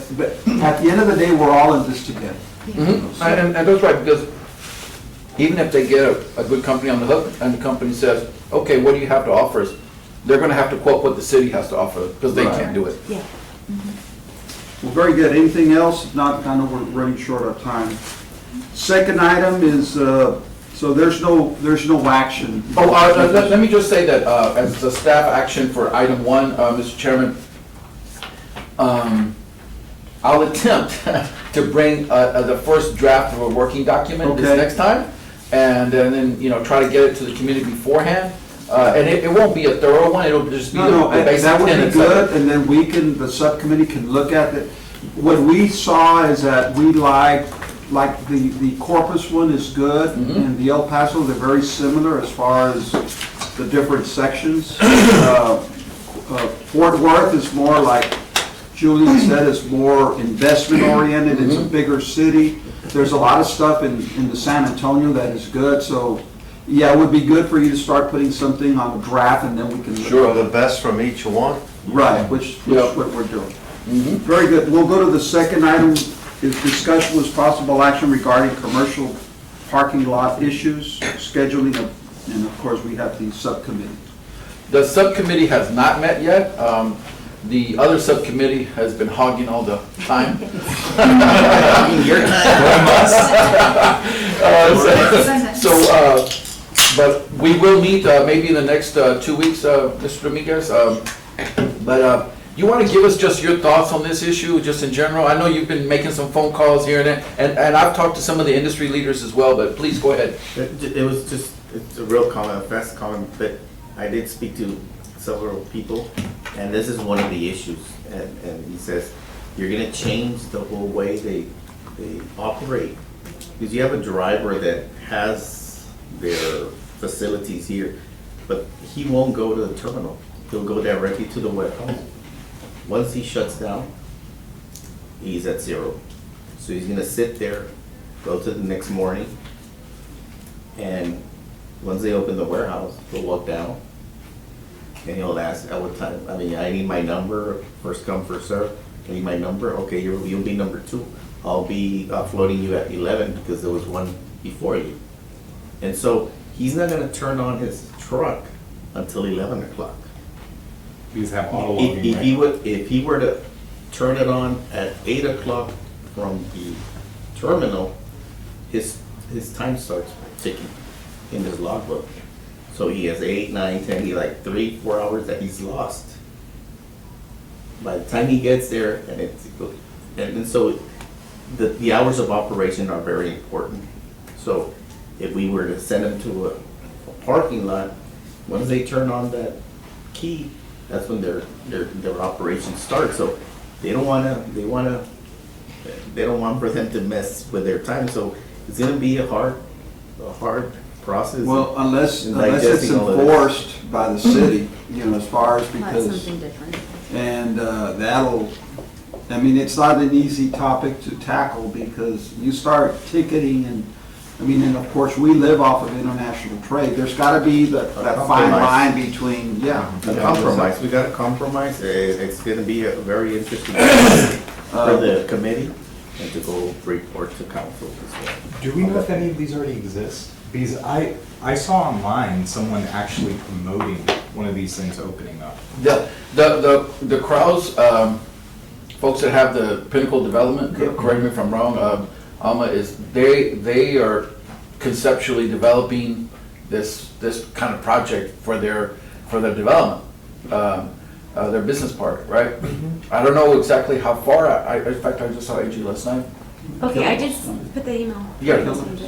[SPEAKER 1] at the end of the day, we're all in this together.
[SPEAKER 2] Mhm. And that's right, because even if they get a good company on the hook, and the company says, okay, what do you have to offer us? They're gonna have to quote what the city has to offer, because they
[SPEAKER 1] Right.
[SPEAKER 2] can't do it.
[SPEAKER 6] Yeah.
[SPEAKER 1] Well, very good. Anything else? If not, I know we're running short of time. Second item is, so there's no action.
[SPEAKER 2] Oh, let me just say that, as a staff action for item 1, Mr. Chairman, I'll attempt to bring the first draft of a working document this
[SPEAKER 1] Okay.
[SPEAKER 2] next time, and then, try to get it to the community beforehand. And it won't be a thorough one, it'll just be
[SPEAKER 1] No,
[SPEAKER 2] the basic
[SPEAKER 1] that would be
[SPEAKER 2] tenets of
[SPEAKER 1] good,
[SPEAKER 2] it.
[SPEAKER 1] and then the subcommittee can look at it. What we saw is that we like the Corpus one is good, and the El Paso, they're very similar as far as the different sections. Fort Worth is more like Julian said, is more investment oriented, it's a bigger city. There's a lot of stuff in the San Antonio that is good, so yeah, it would be good for you to start putting something on a draft and then we can.
[SPEAKER 8] sure, the best from each one.
[SPEAKER 1] Right, which
[SPEAKER 2] Yeah.
[SPEAKER 1] what we're doing. Very good. We'll go to the second item, is discussion with possible action regarding commercial parking lot issues, scheduling of, and of course, we have the subcommittee.
[SPEAKER 2] The subcommittee has not met yet. The other subcommittee has been hogging all the time. But we will meet maybe in the next 2 weeks, Mr. Dominguez. But you want to give us just your thoughts on this issue, just in general? I know you've been making some phone calls here and there, and I've talked to some of the industry leaders as well, but please go ahead.
[SPEAKER 7] It was just, it's a real comment, a fast comment, but I did speak to several people, and this is one of the issues. And he says, you're gonna change the whole way they operate. Because you have a driver that has their facilities here, but he won't go to the terminal. He'll go directly to the warehouse. Once he shuts down, he's at zero. So he's gonna sit there, go to the next morning, and once they open the warehouse, he'll walk down, and he'll ask at what time, I mean, I need my number, first come, first serve, I need my number, okay, you'll be number 2. I'll be floating you at 11 because there was one before you. And so he's not gonna turn on his truck until 11 o'clock.
[SPEAKER 3] These have auto
[SPEAKER 7] If
[SPEAKER 3] logging, right?
[SPEAKER 7] if he were to turn it on at 8 o'clock from the terminal, his time starts ticking in his logbook. So he has 8, 9, 10, he like 3-4 hours that he's lost. By the time he gets there, and so the hours of operation are very important. So if we were to send them to a parking lot, once they turn on that key, that's when their operation starts. So they don't want for them to mess with their time. So it's gonna be a hard process.
[SPEAKER 1] Well, unless
[SPEAKER 7] And
[SPEAKER 1] it's
[SPEAKER 7] digesting all of this.
[SPEAKER 1] enforced by the city, as far as
[SPEAKER 6] That's
[SPEAKER 1] because,
[SPEAKER 6] something different.
[SPEAKER 1] and I mean, it's not an easy topic to tackle because you start ticketing and of course, we live off of international trade. There's gotta be that fine
[SPEAKER 7] compromise.
[SPEAKER 1] line between,
[SPEAKER 7] A compromise, we got a compromise. It's gonna be a very interesting for the committee and to go report to council as well.
[SPEAKER 3] Do we know if any of these already exist? Because I saw online someone actually promoting one of these things opening up.
[SPEAKER 2] The Kraus, folks that have the Pinnacle Development, correct me if I'm wrong, Alma, is they are conceptually developing this kind of project for their development, their business park, right? I don't know exactly how far, in fact, I just saw AG last night.
[SPEAKER 6] Okay, I just put the email.
[SPEAKER 2] Yeah,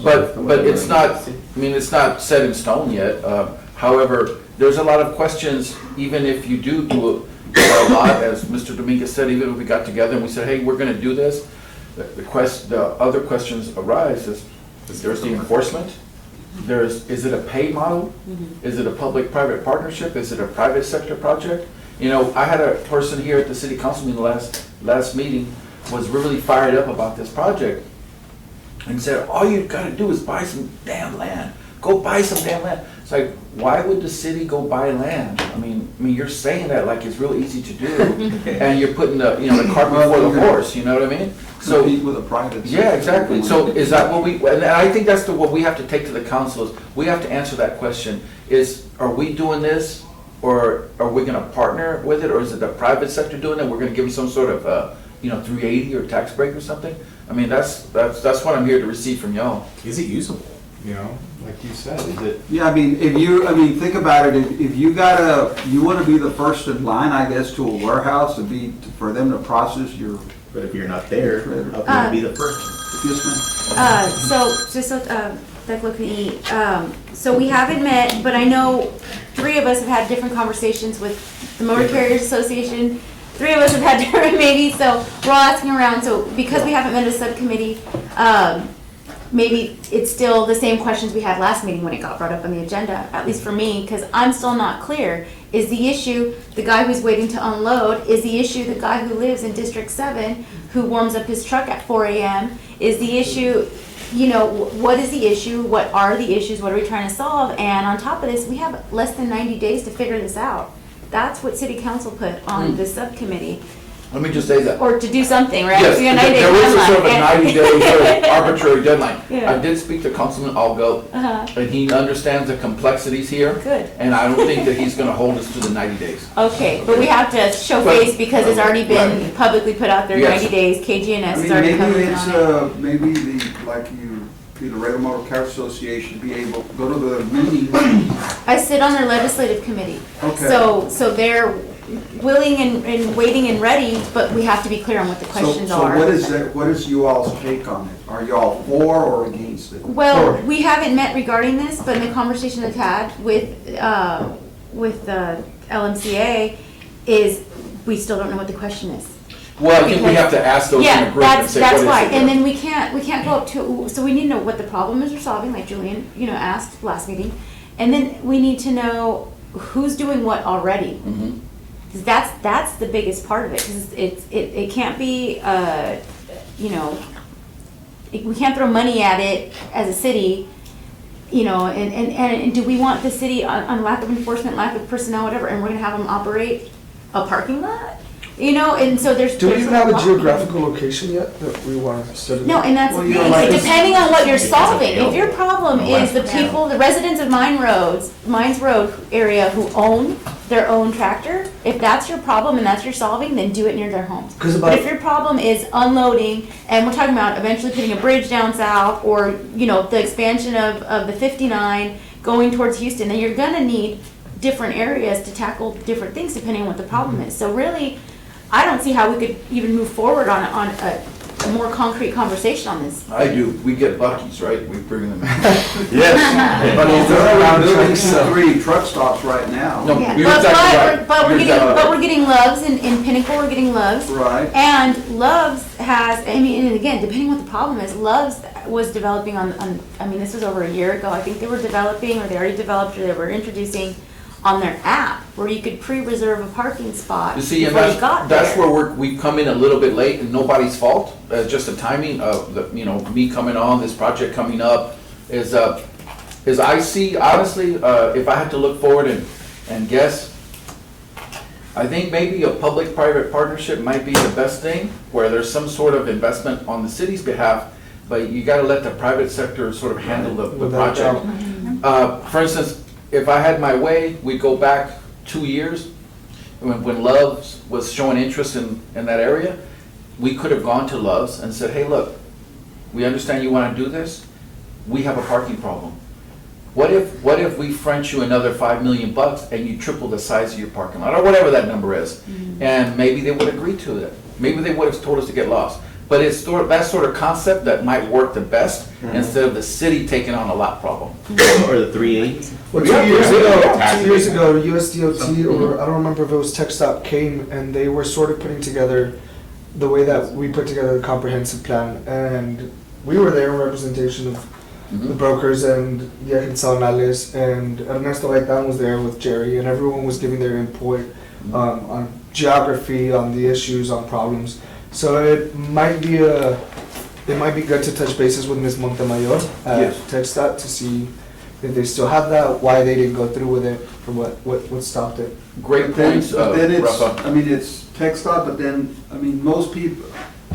[SPEAKER 2] but it's not, I mean, it's not set in stone yet. However, there's a lot of questions, even if you do a lot, as Mr. Dominguez said, even if we got together and we said, hey, we're gonna do this, the other questions arise is there's the enforcement, is it a pay model? Is it a public-private partnership? Is it a private sector project? You know, I had a person here at the city council meeting last meeting was really fired up about this project and said, all you've got to do is buy some damn land. Go buy some damn land. It's like, why would the city go buy land? I mean, you're saying that like it's real easy to do, and you're putting the cart before the horse. You know what I mean? So
[SPEAKER 1] Compete with a private.
[SPEAKER 2] yeah, exactly. So is that what we? And I think that's what we have to take to the council is we have to answer that question: are we doing this, or are we going to partner with it, or is it the private sector doing it? We're going to give them some sort of 380 or tax break or something. I mean, that's what I'm here to receive from y'all.
[SPEAKER 3] Is it usable? You know, like you said, is it?
[SPEAKER 1] Yeah, I mean, think about it, if you want to be the first in line, I guess, to a warehouse for them to process your,
[SPEAKER 7] But if you're not there, how can you be the first?
[SPEAKER 1] excuse me?
[SPEAKER 6] So, just so, Declan can eat, so we haven't met, but I know 3 of us have had different conversations with the Motor Carriers Association. 3 of us have had different maybe, so we're all asking around, so because we haven't met as a subcommittee, maybe it's still the same questions we had last meeting when it got brought up on the agenda, at least for me, because I'm still not clear. Is the issue the guy who's waiting to unload? Is the issue the guy who lives in District 7 who warms up his truck at 4 a.m.? Is the issue, what is the issue? What are the issues? What are we trying to solve? And on top of this, we have less than 90 days to figure this out. That's what City Council put on the subcommittee.
[SPEAKER 2] Let me just say that.
[SPEAKER 6] Or to do something, right?
[SPEAKER 2] Yes,
[SPEAKER 6] We got 90 days
[SPEAKER 2] there is a sort of a
[SPEAKER 6] deadline.
[SPEAKER 2] 90-day sort of arbitrary deadline.
[SPEAKER 6] Yeah.
[SPEAKER 2] I did speak to Councilman Algo,
[SPEAKER 6] Uh-huh.
[SPEAKER 2] and he understands the complexities here.
[SPEAKER 6] Good.
[SPEAKER 2] And I don't think that he's gonna hold us to the 90 days.
[SPEAKER 6] Okay, but we have to show
[SPEAKER 2] But-
[SPEAKER 6] face because it's already been publicly put out there,
[SPEAKER 2] Yes.
[SPEAKER 6] 90 days, KGNS
[SPEAKER 1] I
[SPEAKER 6] is
[SPEAKER 1] mean,
[SPEAKER 6] already
[SPEAKER 1] maybe
[SPEAKER 6] commenting
[SPEAKER 1] it's,
[SPEAKER 6] on it.
[SPEAKER 1] maybe the Laredo Motor Car Association be able to go to the meeting.
[SPEAKER 6] I sit on their legislative committee.
[SPEAKER 1] Okay.
[SPEAKER 6] So they're willing and waiting and ready, but we have to be clear on what the questions
[SPEAKER 1] So
[SPEAKER 6] are.
[SPEAKER 1] what is you all's take on it? Are y'all for or against it?
[SPEAKER 6] Well, we haven't met regarding this, but in the conversation I've had with the LMCA is, we still don't know what the question is.
[SPEAKER 2] Well, I think we have to ask those in
[SPEAKER 6] Yeah,
[SPEAKER 2] a group and say, what
[SPEAKER 6] that's
[SPEAKER 2] is
[SPEAKER 6] why,
[SPEAKER 2] it?
[SPEAKER 6] and then we can't go up to, so we need to know what the problem is we're solving, like Julian, asked last meeting. And then we need to know who's doing what already.
[SPEAKER 2] Mhm.
[SPEAKER 6] 'Cause that's the biggest part of it, because it can't be, we can't throw money at it as a city, and do we want the city on lack of enforcement, lack of personnel, whatever, and we're gonna have them operate a parking lot? And so there's.
[SPEAKER 5] Do we
[SPEAKER 6] there's
[SPEAKER 5] even have a
[SPEAKER 6] lot-
[SPEAKER 5] geographical location yet that we want to study?
[SPEAKER 6] No, and that's the
[SPEAKER 1] Well,
[SPEAKER 6] thing,
[SPEAKER 1] like-
[SPEAKER 6] depending on what you're solving, if your
[SPEAKER 3] available.
[SPEAKER 6] problem is the people, the residents of Mines Road area who own their own tractor, if that's your problem and that's your solving, then do it near their homes.
[SPEAKER 5] 'Cause
[SPEAKER 6] But
[SPEAKER 5] about-
[SPEAKER 6] if your problem is unloading, and we're talking about eventually putting a bridge down south, or, the expansion of the 59 going towards Houston, then you're gonna need different areas to tackle different things depending on what the problem is. So really, I don't see how we could even move forward on a more concrete conversation on this.
[SPEAKER 2] I do, we get Buc-ee's, right? We bring them.
[SPEAKER 8] Yes.
[SPEAKER 1] But
[SPEAKER 5] They're
[SPEAKER 1] they're
[SPEAKER 5] around
[SPEAKER 1] building
[SPEAKER 5] trucks, so-
[SPEAKER 1] 3 truck stops right now.
[SPEAKER 2] No.
[SPEAKER 6] Yeah,
[SPEAKER 2] You're exactly right.
[SPEAKER 6] but we're
[SPEAKER 2] You're
[SPEAKER 6] getting,
[SPEAKER 2] exactly right.
[SPEAKER 6] we're getting Loves in Pinnacle, we're getting Loves.
[SPEAKER 1] Right.
[SPEAKER 6] And Loves has, and again, depending what the problem is, Loves was developing this was over a year ago, I think they were developing, or they already developed, or they were introducing on their app, where you could pre-reserve a parking spot
[SPEAKER 2] You see, and
[SPEAKER 6] before you got there.
[SPEAKER 2] that's where we've come in a little bit late, and nobody's fault, just the timing of me coming on, this project coming up, is I see, honestly, if I had to look forward and guess, I think maybe a public-private partnership might be the best thing, where there's some sort of investment on the city's behalf, but you gotta let the private sector sort of handle the
[SPEAKER 5] Without
[SPEAKER 2] project. For instance, if I had my way, we'd go back 2 years, when Love's was showing interest in that area, we could have gone to Love's and said, hey, look, we understand you wanna do this, we have a parking problem. What if we French you another 5 million bucks and you triple the size of your parking lot, or whatever that number is? And maybe they would agree to it. Maybe they would have told us to get lost. But it's that sort of concept that might work the best, instead of the city taking on a lot problem.
[SPEAKER 7] Or the 380.
[SPEAKER 5] Well,
[SPEAKER 2] Yeah,
[SPEAKER 5] 2 years
[SPEAKER 2] yeah,
[SPEAKER 5] ago,
[SPEAKER 2] yeah.
[SPEAKER 5] 2 years ago, USDOT, or I don't remember if it was TechStop, came and they were sort of putting together the way that we put together the comprehensive plan. And we were there in representation of the brokers and the Agencionales, and Ernesto Gaitán was there with Jerry, and everyone was giving their input on geography, on the issues, on problems. So it might be good to touch bases with Ms. Montemayor at
[SPEAKER 2] Yes.
[SPEAKER 5] TechStop to see if they still have that, why they didn't go through with it, or what stopped it.
[SPEAKER 2] Great
[SPEAKER 1] But then-
[SPEAKER 2] points,
[SPEAKER 1] But then it's,
[SPEAKER 2] Rafa.
[SPEAKER 1] I mean, it's TechStop, but then, I mean, most people,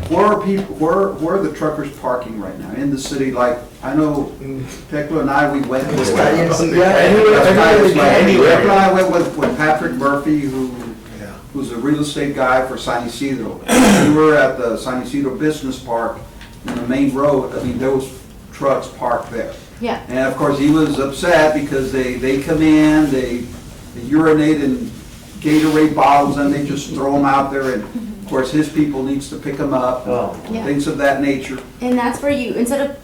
[SPEAKER 1] where are the truckers parking right now in the city? Like, I know Tekla and I, we went.
[SPEAKER 5] Las calles,
[SPEAKER 1] Yeah,
[SPEAKER 5] anywhere.
[SPEAKER 1] Tekla and I went with Patrick Murphy, who's a real estate guy for San Isidro. We were at the San Isidro Business Park in the main road. I mean, there was trucks parked there.
[SPEAKER 6] Yeah.
[SPEAKER 1] And of course, he was upset because they come in, they urinate in Gatorade bottles and they just throw them out there. And of course, his people needs to pick them up,
[SPEAKER 6] Yeah.
[SPEAKER 1] things of that nature.
[SPEAKER 6] And that's where you, instead of,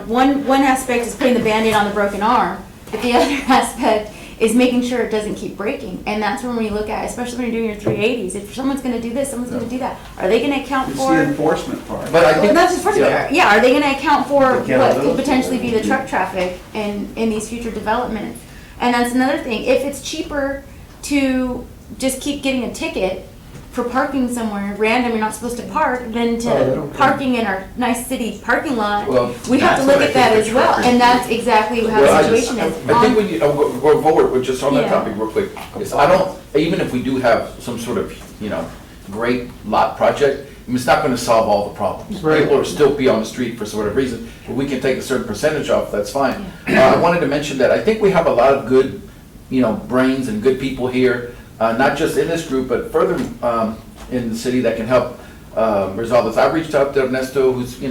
[SPEAKER 6] one aspect is putting the Band-Aid on the broken arm, but the other aspect is making sure it doesn't keep breaking. And that's when we look at, especially when you're doing your 380s, if someone's gonna do this, someone's gonna do that, are they gonna account
[SPEAKER 1] It's
[SPEAKER 6] for?
[SPEAKER 1] the enforcement part.
[SPEAKER 2] But I
[SPEAKER 6] Well,
[SPEAKER 2] think.
[SPEAKER 6] that's just first of all, yeah, are they gonna account for what could
[SPEAKER 7] Accountability.
[SPEAKER 6] potentially be the truck traffic in these future developments? And that's another thing, if it's cheaper to just keep getting a ticket for parking somewhere random you're not supposed to park than
[SPEAKER 5] Oh, they
[SPEAKER 6] to
[SPEAKER 5] don't care.
[SPEAKER 6] parking in our nice city parking lot,
[SPEAKER 2] Well,
[SPEAKER 6] we have to
[SPEAKER 7] that's
[SPEAKER 6] look
[SPEAKER 7] what I
[SPEAKER 6] at that
[SPEAKER 7] think
[SPEAKER 6] as
[SPEAKER 7] the
[SPEAKER 6] well,
[SPEAKER 7] truckers
[SPEAKER 6] and
[SPEAKER 7] do.
[SPEAKER 6] that's exactly how
[SPEAKER 2] Well,
[SPEAKER 6] the situation is.
[SPEAKER 2] I think when you, go forward, with just on that
[SPEAKER 6] Yeah.
[SPEAKER 2] topic real quick, is I don't, even if we do have some sort of, great lot project, I mean, it's not gonna solve all the problems.
[SPEAKER 5] Right.
[SPEAKER 2] People will still be on the street for sort of reason, but we can take a certain percentage off, that's fine. I wanted to mention that I think we have a lot of good, brains and good people here, not just in this group, but further in the city that can help resolve this. I've reached out to Ernesto, who's,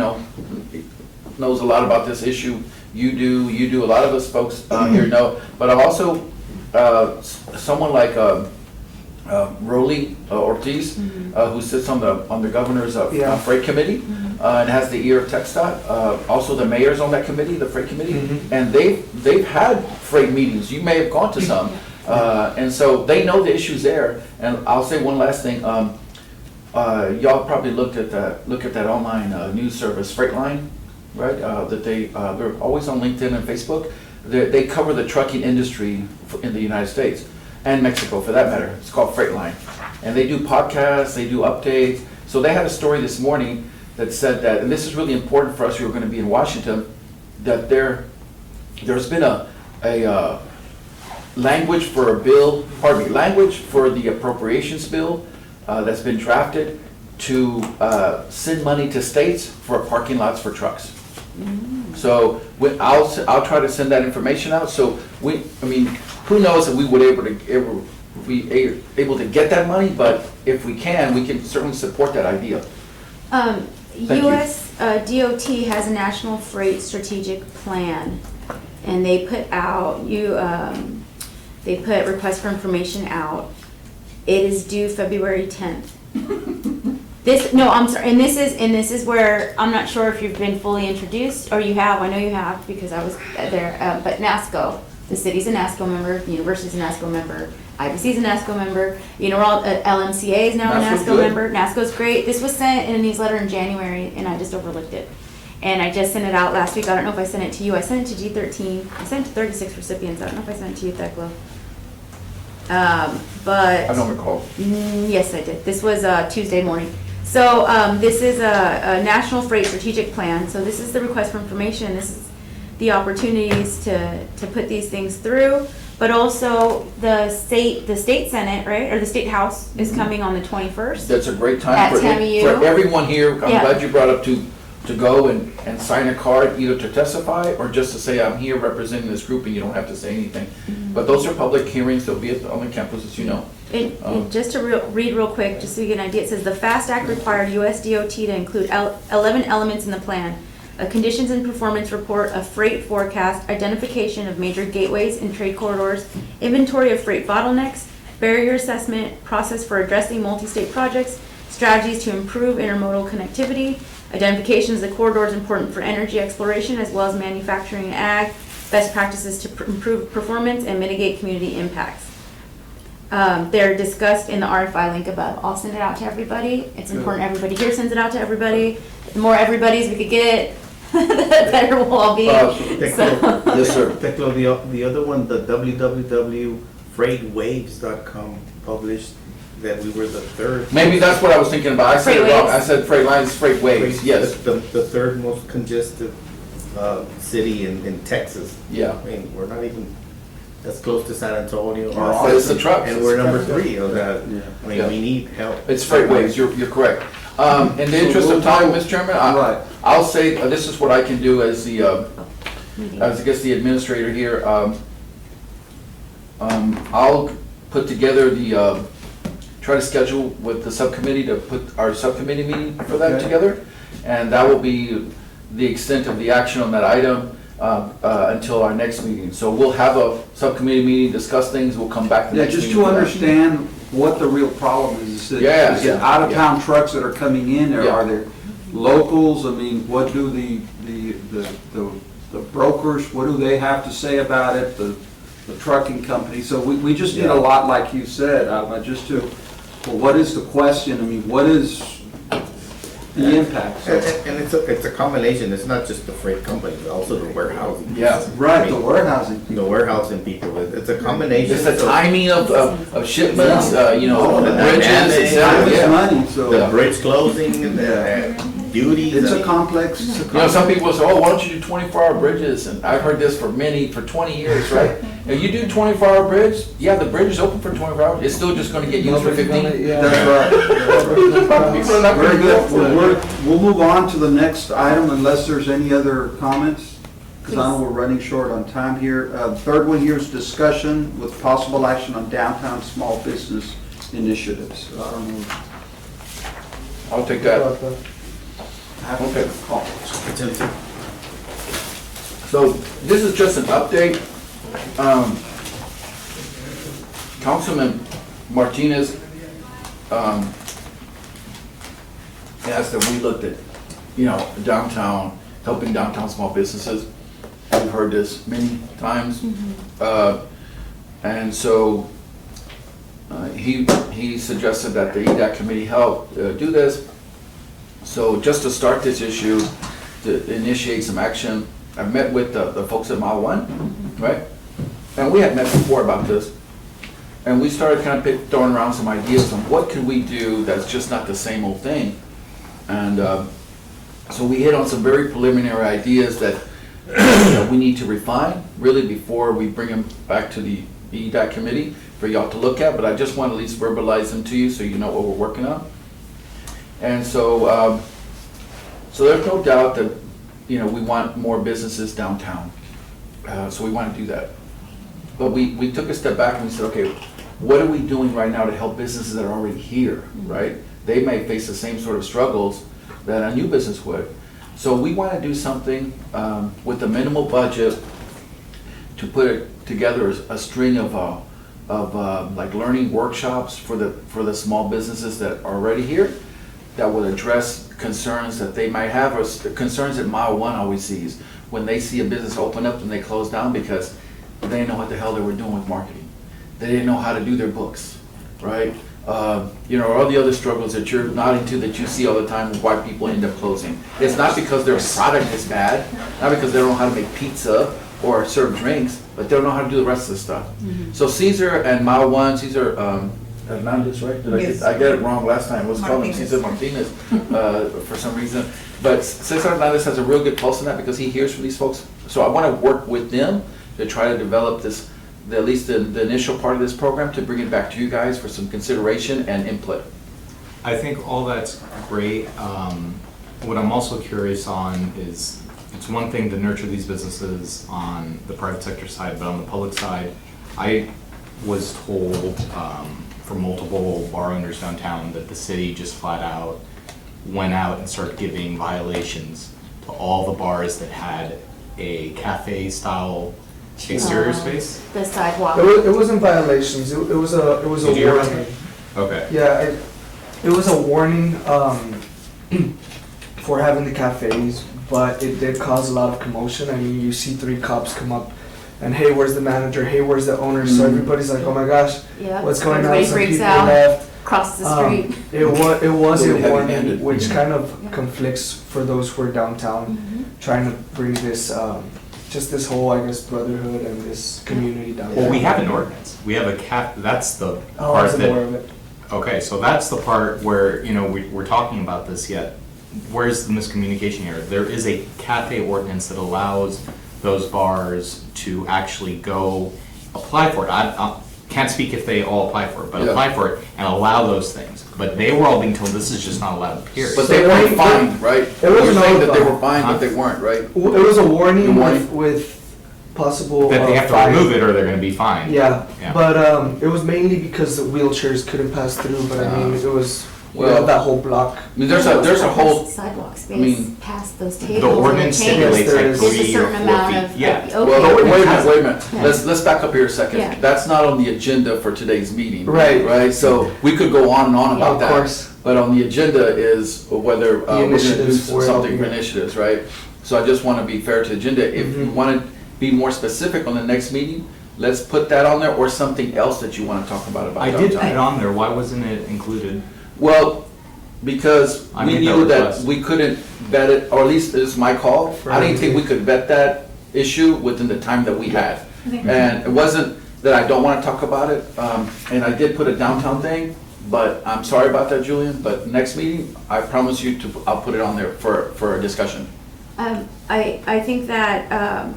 [SPEAKER 2] knows a lot about this issue. You do, a lot of us folks here know. But I've also, someone like Rolly Ortiz, who sits on the governor's
[SPEAKER 5] Yeah.
[SPEAKER 2] freight committee, and has the ear of TechStop. Also, the mayor's on that committee, the freight committee, and they've had freight meetings. You may have gone to some, and so they know the issues there. And I'll say one last thing. Y'all probably look at that online news service, Freightline, right? That they're always on LinkedIn and Facebook. They cover the trucking industry in the United States and Mexico, for that matter. It's called Freightline, and they do podcasts, they do updates. So they had a story this morning that said that, and this is really important for us who are going to be in Washington, that there's been a language for a bill, language for the appropriations bill that's been drafted to send money to states for parking lots for trucks. So I'll try to send that information out. So who knows if we would be able to get that money, but if we can certainly support that idea. you.
[SPEAKER 6] US DOT has a National Freight Strategic Plan, and they put out, they put request for information out. It is due February 10th. I'm sorry, and this is where, I'm not sure if you've been fully introduced, or you have, I know you have, because I was there, but NASCO, the city's a NASCO member, the university's a NASCO member, IBC's a NASCO member, we're all, LMCA is now a
[SPEAKER 2] NASCO's
[SPEAKER 6] NASCO
[SPEAKER 2] good.
[SPEAKER 6] member, NASCO's great. This was sent in a newsletter in January, and I just overlooked it. And I just sent it out last week, I don't know if I sent it to you, I sent it to G13, I sent it to 36 recipients, I don't know if I sent it to you, Thecla. But.
[SPEAKER 2] I don't recall.
[SPEAKER 6] Yes, I did. This was Tuesday morning. So this is a National Freight Strategic Plan. So this is the request for information. This is the opportunities to put these things through. But also the state Senate, right, or the State House is coming on the 21st.
[SPEAKER 2] That's a great time
[SPEAKER 6] At
[SPEAKER 2] for
[SPEAKER 6] TAMU.
[SPEAKER 2] everyone here. I'm
[SPEAKER 6] Yeah.
[SPEAKER 2] glad you brought up to go and sign a card, either to testify or just to say, I'm here representing this group, and you don't have to say anything. But those are public hearings, they'll be on the campus, as you know.
[SPEAKER 6] And just to read real quick, just so you get an idea, it says the FAST Act required US DOT to include 11 elements in the plan. a conditions and performance report, a freight forecast, identification of major gateways and trade corridors, inventory of freight bottlenecks, barrier assessment, process for addressing multi-state projects, strategies to improve intermodal connectivity, identifications of the corridors important for energy exploration as well as manufacturing and ag, best practices to improve performance and mitigate community impacts. They're discussed in the RFI link above. I'll send it out to everybody. It's important everybody here sends it out to everybody. The more everybody's we could get, the better we'll all be.
[SPEAKER 7] Teclo,
[SPEAKER 2] Yes, sir.
[SPEAKER 7] Teclo, the other one, the www.freightwaves.com published that we were the third.
[SPEAKER 2] Maybe that's what I was thinking about. I said it
[SPEAKER 6] Freight
[SPEAKER 2] wrong.
[SPEAKER 6] waves.
[SPEAKER 2] I said freight lines, freight waves, yes.
[SPEAKER 7] The third most congested city in Texas.
[SPEAKER 2] Yeah.
[SPEAKER 7] I mean, we're not even as close to San Antonio or
[SPEAKER 2] But it's
[SPEAKER 7] Austin,
[SPEAKER 2] the trucks.
[SPEAKER 7] and we're number 3 of that.
[SPEAKER 1] Yeah.
[SPEAKER 7] I mean,
[SPEAKER 2] Yeah.
[SPEAKER 7] we need help.
[SPEAKER 2] It's freight waves, you're correct. In the interest of time, Mr. Chairman,
[SPEAKER 1] Right.
[SPEAKER 2] I'll say, this is what I can do as the, as I guess the administrator here. I'll put together the, try to schedule with the subcommittee to put our subcommittee meeting for that
[SPEAKER 1] Okay.
[SPEAKER 2] together. And that will be the extent of the action on that item until our next meeting. So we'll have a subcommittee meeting, discuss things, we'll come back the
[SPEAKER 1] Yeah,
[SPEAKER 2] next
[SPEAKER 1] just
[SPEAKER 2] meeting.
[SPEAKER 1] to
[SPEAKER 2] for that.
[SPEAKER 1] understand what the real problem is.
[SPEAKER 2] Yeah,
[SPEAKER 1] Is it
[SPEAKER 2] yeah,
[SPEAKER 1] out-of-town trucks that are coming in, or
[SPEAKER 2] Yeah.
[SPEAKER 1] are there locals? I mean, what do the brokers, what do they have to say about it, the trucking company? So we just need a lot, like you said, just to, well, what is the question? I mean, what is the impact? So-
[SPEAKER 7] And it's a combination, it's not just the freight company, it's also the warehousing.
[SPEAKER 2] Yeah.
[SPEAKER 1] Right, the warehousing.
[SPEAKER 7] The warehousing people, it's a combination.
[SPEAKER 2] It's the
[SPEAKER 7] So
[SPEAKER 2] timing of shipments, you know,
[SPEAKER 7] Oh, the
[SPEAKER 2] bridges,
[SPEAKER 7] dynamic,
[SPEAKER 2] et cetera,
[SPEAKER 1] Time is
[SPEAKER 2] yeah.
[SPEAKER 1] money,
[SPEAKER 7] The
[SPEAKER 1] so
[SPEAKER 7] bridge closing, the duties.
[SPEAKER 1] it's
[SPEAKER 7] I
[SPEAKER 1] a
[SPEAKER 7] mean,
[SPEAKER 1] complex.
[SPEAKER 2] You know, some people say, oh, why don't you do 24-hour bridges? And I've heard this for 20 years, right? If you do 24-hour bridge, yeah, the bridge is open for 24 hours. It's still just gonna get used for 15.
[SPEAKER 1] That's right.
[SPEAKER 2] People are not
[SPEAKER 1] Very
[SPEAKER 2] gonna
[SPEAKER 1] good.
[SPEAKER 2] go for that.
[SPEAKER 1] We'll move on to the next item unless there's any other comments, because I know we're running short on time here. Third one here is discussion with possible action on downtown small business initiatives. I don't know.
[SPEAKER 2] I'll take that.
[SPEAKER 1] Okay. Call.
[SPEAKER 2] So this is just an update. Councilman Martinez asked that we looked at, you know, downtown, helping downtown small businesses. We've heard this many times. And so he suggested that the EDAC committee help do this. So just to start this issue, to initiate some action, I met with the folks at Mile One, right? And we had met before about this. And we started kind of throwing around some ideas on what could we do that's just not the same old thing. And so we hit on some very preliminary ideas that we need to refine, really, before we bring them back to the EDAC committee for y'all to look at. But I just want to at least verbalize them to you so you know what we're working on. And so, so there's no doubt that, you know, we want more businesses downtown. So we want to do that. But we took a step back and we said, okay, what are we doing right now to help businesses that are already here, right? They may face the same sort of struggles that a new business would. So we want to do something with a minimal budget to put together a string of like learning workshops for the small businesses that are already here, that would address concerns that they might have, or concerns that Mile One always sees when they see a business open up and they close down because they didn't know what the hell they were doing with marketing. They didn't know how to do their books, right? You know, all the other struggles that you're nodding to that you see all the time of why people end up closing. It's not because their product is bad, not because they don't know how to make pizza or serve drinks, but they don't know how to do the rest of the stuff. So Caesar and Mile One, Caesar Hernandez, right?
[SPEAKER 9] Yes.
[SPEAKER 2] I get it wrong last time. Let's call him
[SPEAKER 9] Martinez.
[SPEAKER 2] Caesar Martinez for some reason. But Cesar Hernandez has a real good pulse on that because he hears from these folks. So I want to work with them to try to develop this, at least the initial part of this program, to bring it back to you guys for some consideration and input.
[SPEAKER 3] I think all that's great. What I'm also curious on is, it's one thing to nurture these businesses on the private sector side, but on the public side, I was told from multiple bar owners downtown that the city just flat out went out and started giving violations to all the bars that had a cafe-style exterior space?
[SPEAKER 6] The sidewalk.
[SPEAKER 5] It wasn't violations, it was a
[SPEAKER 3] Did you hear about
[SPEAKER 5] warning.
[SPEAKER 3] Okay.
[SPEAKER 5] Yeah, it was a warning, for having the cafes, but it did cause a lot of commotion. I mean, you see 3 cops come up and, hey, where's the manager? Hey, where's the owner? So everybody's like, oh my gosh,
[SPEAKER 6] Yeah.
[SPEAKER 5] what's going on?
[SPEAKER 6] Everybody
[SPEAKER 5] Some
[SPEAKER 6] freaks
[SPEAKER 5] people
[SPEAKER 6] out,
[SPEAKER 5] left.
[SPEAKER 6] crosses the street.
[SPEAKER 5] It was a
[SPEAKER 2] Really
[SPEAKER 5] warning,
[SPEAKER 2] heavy-handed.
[SPEAKER 5] which kind of
[SPEAKER 6] Yeah.
[SPEAKER 5] conflicts for those who are downtown,
[SPEAKER 6] Mhm.
[SPEAKER 5] trying to bring this, just this whole, I guess, brotherhood and this community down.
[SPEAKER 3] Well, we have an ordinance. We have a that's the
[SPEAKER 5] Oh,
[SPEAKER 3] part
[SPEAKER 5] that's more
[SPEAKER 3] that,
[SPEAKER 5] of it.
[SPEAKER 3] okay, so that's the part where, you know, we're talking about this yet. Where's the miscommunication here? There is a cafe ordinance that allows those bars to actually go apply for it. I can't speak if they all apply for it, but
[SPEAKER 2] Yeah.
[SPEAKER 3] apply for it and allow those things. But they were all being told this is just not allowed, period.
[SPEAKER 2] But they weren't fined, right?
[SPEAKER 5] It wasn't
[SPEAKER 2] You're saying that they
[SPEAKER 5] all
[SPEAKER 2] were fined, but they weren't, right?
[SPEAKER 5] It was a warning
[SPEAKER 2] The warning?
[SPEAKER 5] with possible.
[SPEAKER 3] That they have to
[SPEAKER 5] fine.
[SPEAKER 3] remove it or they're gonna be fined.
[SPEAKER 5] Yeah,
[SPEAKER 3] Yeah.
[SPEAKER 5] but it was mainly because the wheelchairs couldn't pass through. But I mean, it was
[SPEAKER 2] Well-
[SPEAKER 5] that whole block.
[SPEAKER 2] I mean, there's a whole,
[SPEAKER 6] Sidewalk space
[SPEAKER 2] mean,
[SPEAKER 6] past those
[SPEAKER 3] The
[SPEAKER 6] tables.
[SPEAKER 3] ordinance
[SPEAKER 6] and the tables.
[SPEAKER 3] stipulates
[SPEAKER 5] Yes, there
[SPEAKER 3] like
[SPEAKER 5] is.
[SPEAKER 6] There's a
[SPEAKER 3] 3 or
[SPEAKER 6] certain
[SPEAKER 3] 4
[SPEAKER 6] amount
[SPEAKER 3] feet.
[SPEAKER 6] of,
[SPEAKER 3] Yeah.
[SPEAKER 6] okay.
[SPEAKER 2] well, wait a minute.
[SPEAKER 6] Yeah.
[SPEAKER 2] Let's back up here a second.
[SPEAKER 6] Yeah.
[SPEAKER 2] That's not on the agenda for today's meeting.
[SPEAKER 5] Right.
[SPEAKER 2] Right, so we could go on and on about
[SPEAKER 5] Of
[SPEAKER 2] that.
[SPEAKER 5] course.
[SPEAKER 2] But on the agenda is whether we're gonna do
[SPEAKER 5] initiatives for
[SPEAKER 2] something
[SPEAKER 5] helping
[SPEAKER 2] for
[SPEAKER 5] it.
[SPEAKER 2] initiatives, right? So I just wanna be fair to the agenda. If you
[SPEAKER 5] Mhm.
[SPEAKER 2] wanna be more specific on the next meeting, let's put that on there, or something else that you wanna talk about
[SPEAKER 3] I did put
[SPEAKER 2] downtown.
[SPEAKER 3] it on there. Why wasn't it included?
[SPEAKER 2] Well, because
[SPEAKER 3] I
[SPEAKER 2] we
[SPEAKER 3] made that
[SPEAKER 2] knew that
[SPEAKER 3] request.
[SPEAKER 2] we couldn't vet it, or at least it's my call. I didn't think we could vet that issue within the time that we had.
[SPEAKER 4] I think-
[SPEAKER 2] And it wasn't that I don't wanna talk about it, and I did put a downtown thing, but I'm sorry about that, Julian, but next meeting, I promise you I'll put it on there for a discussion.
[SPEAKER 6] I think that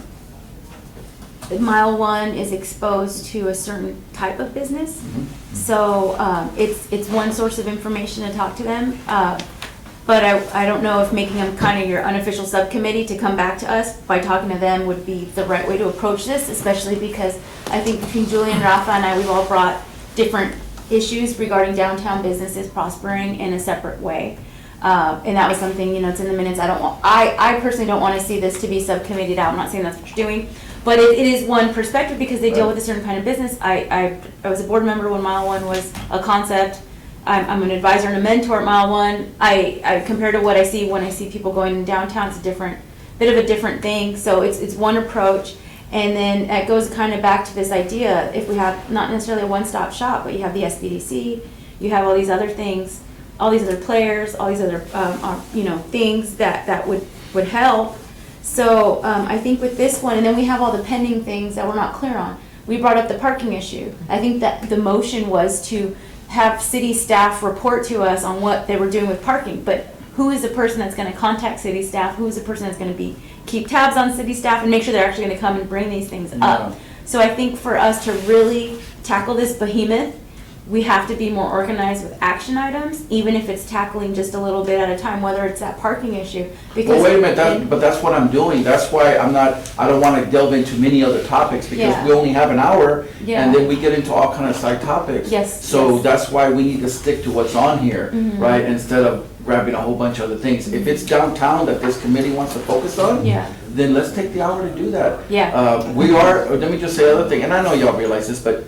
[SPEAKER 6] Mile 1 is exposed to a certain type of business. So it's one source of information to talk to them. But I don't know if making them kind of your unofficial subcommittee to come back to us by talking to them would be the right way to approach this, especially because I think between Julian, Rafa, and I, we've all brought different issues regarding downtown businesses prospering in a separate way. And that was something, you know, it's in the minutes. I personally don't want to see this to be subcommitted out. I'm not saying that's what you're doing, but it is one perspective because they deal with a certain kind of business. I was a board member when Mile 1 was a concept. I'm an advisor and a mentor at Mile 1. I compared to what I see when I see people going downtown, it's a bit of a different thing. So it's one approach. And then it goes kind of back to this idea, if we have not necessarily a one-stop shop, but you have the SBDC, you have all these other things, all these other players, all these other, things that would help. So I think with this one, and then we have all the pending things that we're not clear on. We brought up the parking issue. I think that the motion was to have city staff report to us on what they were doing with parking, but who is the person that's gonna contact city staff? Who is the person that's gonna keep tabs on city staff and make sure they're actually gonna come and bring these things
[SPEAKER 2] Yeah.
[SPEAKER 6] up? So I think for us to really tackle this behemoth, we have to be more organized with action items, even if it's tackling just a little bit at a time, whether it's that parking issue.
[SPEAKER 2] Well, wait a minute, but that's what I'm doing. That's why I don't want to delve into many other topics because
[SPEAKER 6] Yeah.
[SPEAKER 2] we only have an hour
[SPEAKER 6] Yeah.
[SPEAKER 2] and then we get into all kind of side topics.
[SPEAKER 6] Yes,
[SPEAKER 2] So
[SPEAKER 6] yes.
[SPEAKER 2] that's why we need to stick to what's on here,
[SPEAKER 6] Mhm.
[SPEAKER 2] right? Instead of grabbing a whole bunch of other things. If it's downtown that this committee wants to focus on,
[SPEAKER 6] Yeah.
[SPEAKER 2] then let's take the hour to do that.
[SPEAKER 6] Yeah.
[SPEAKER 2] Let me just say another thing, and I know y'all realize this, but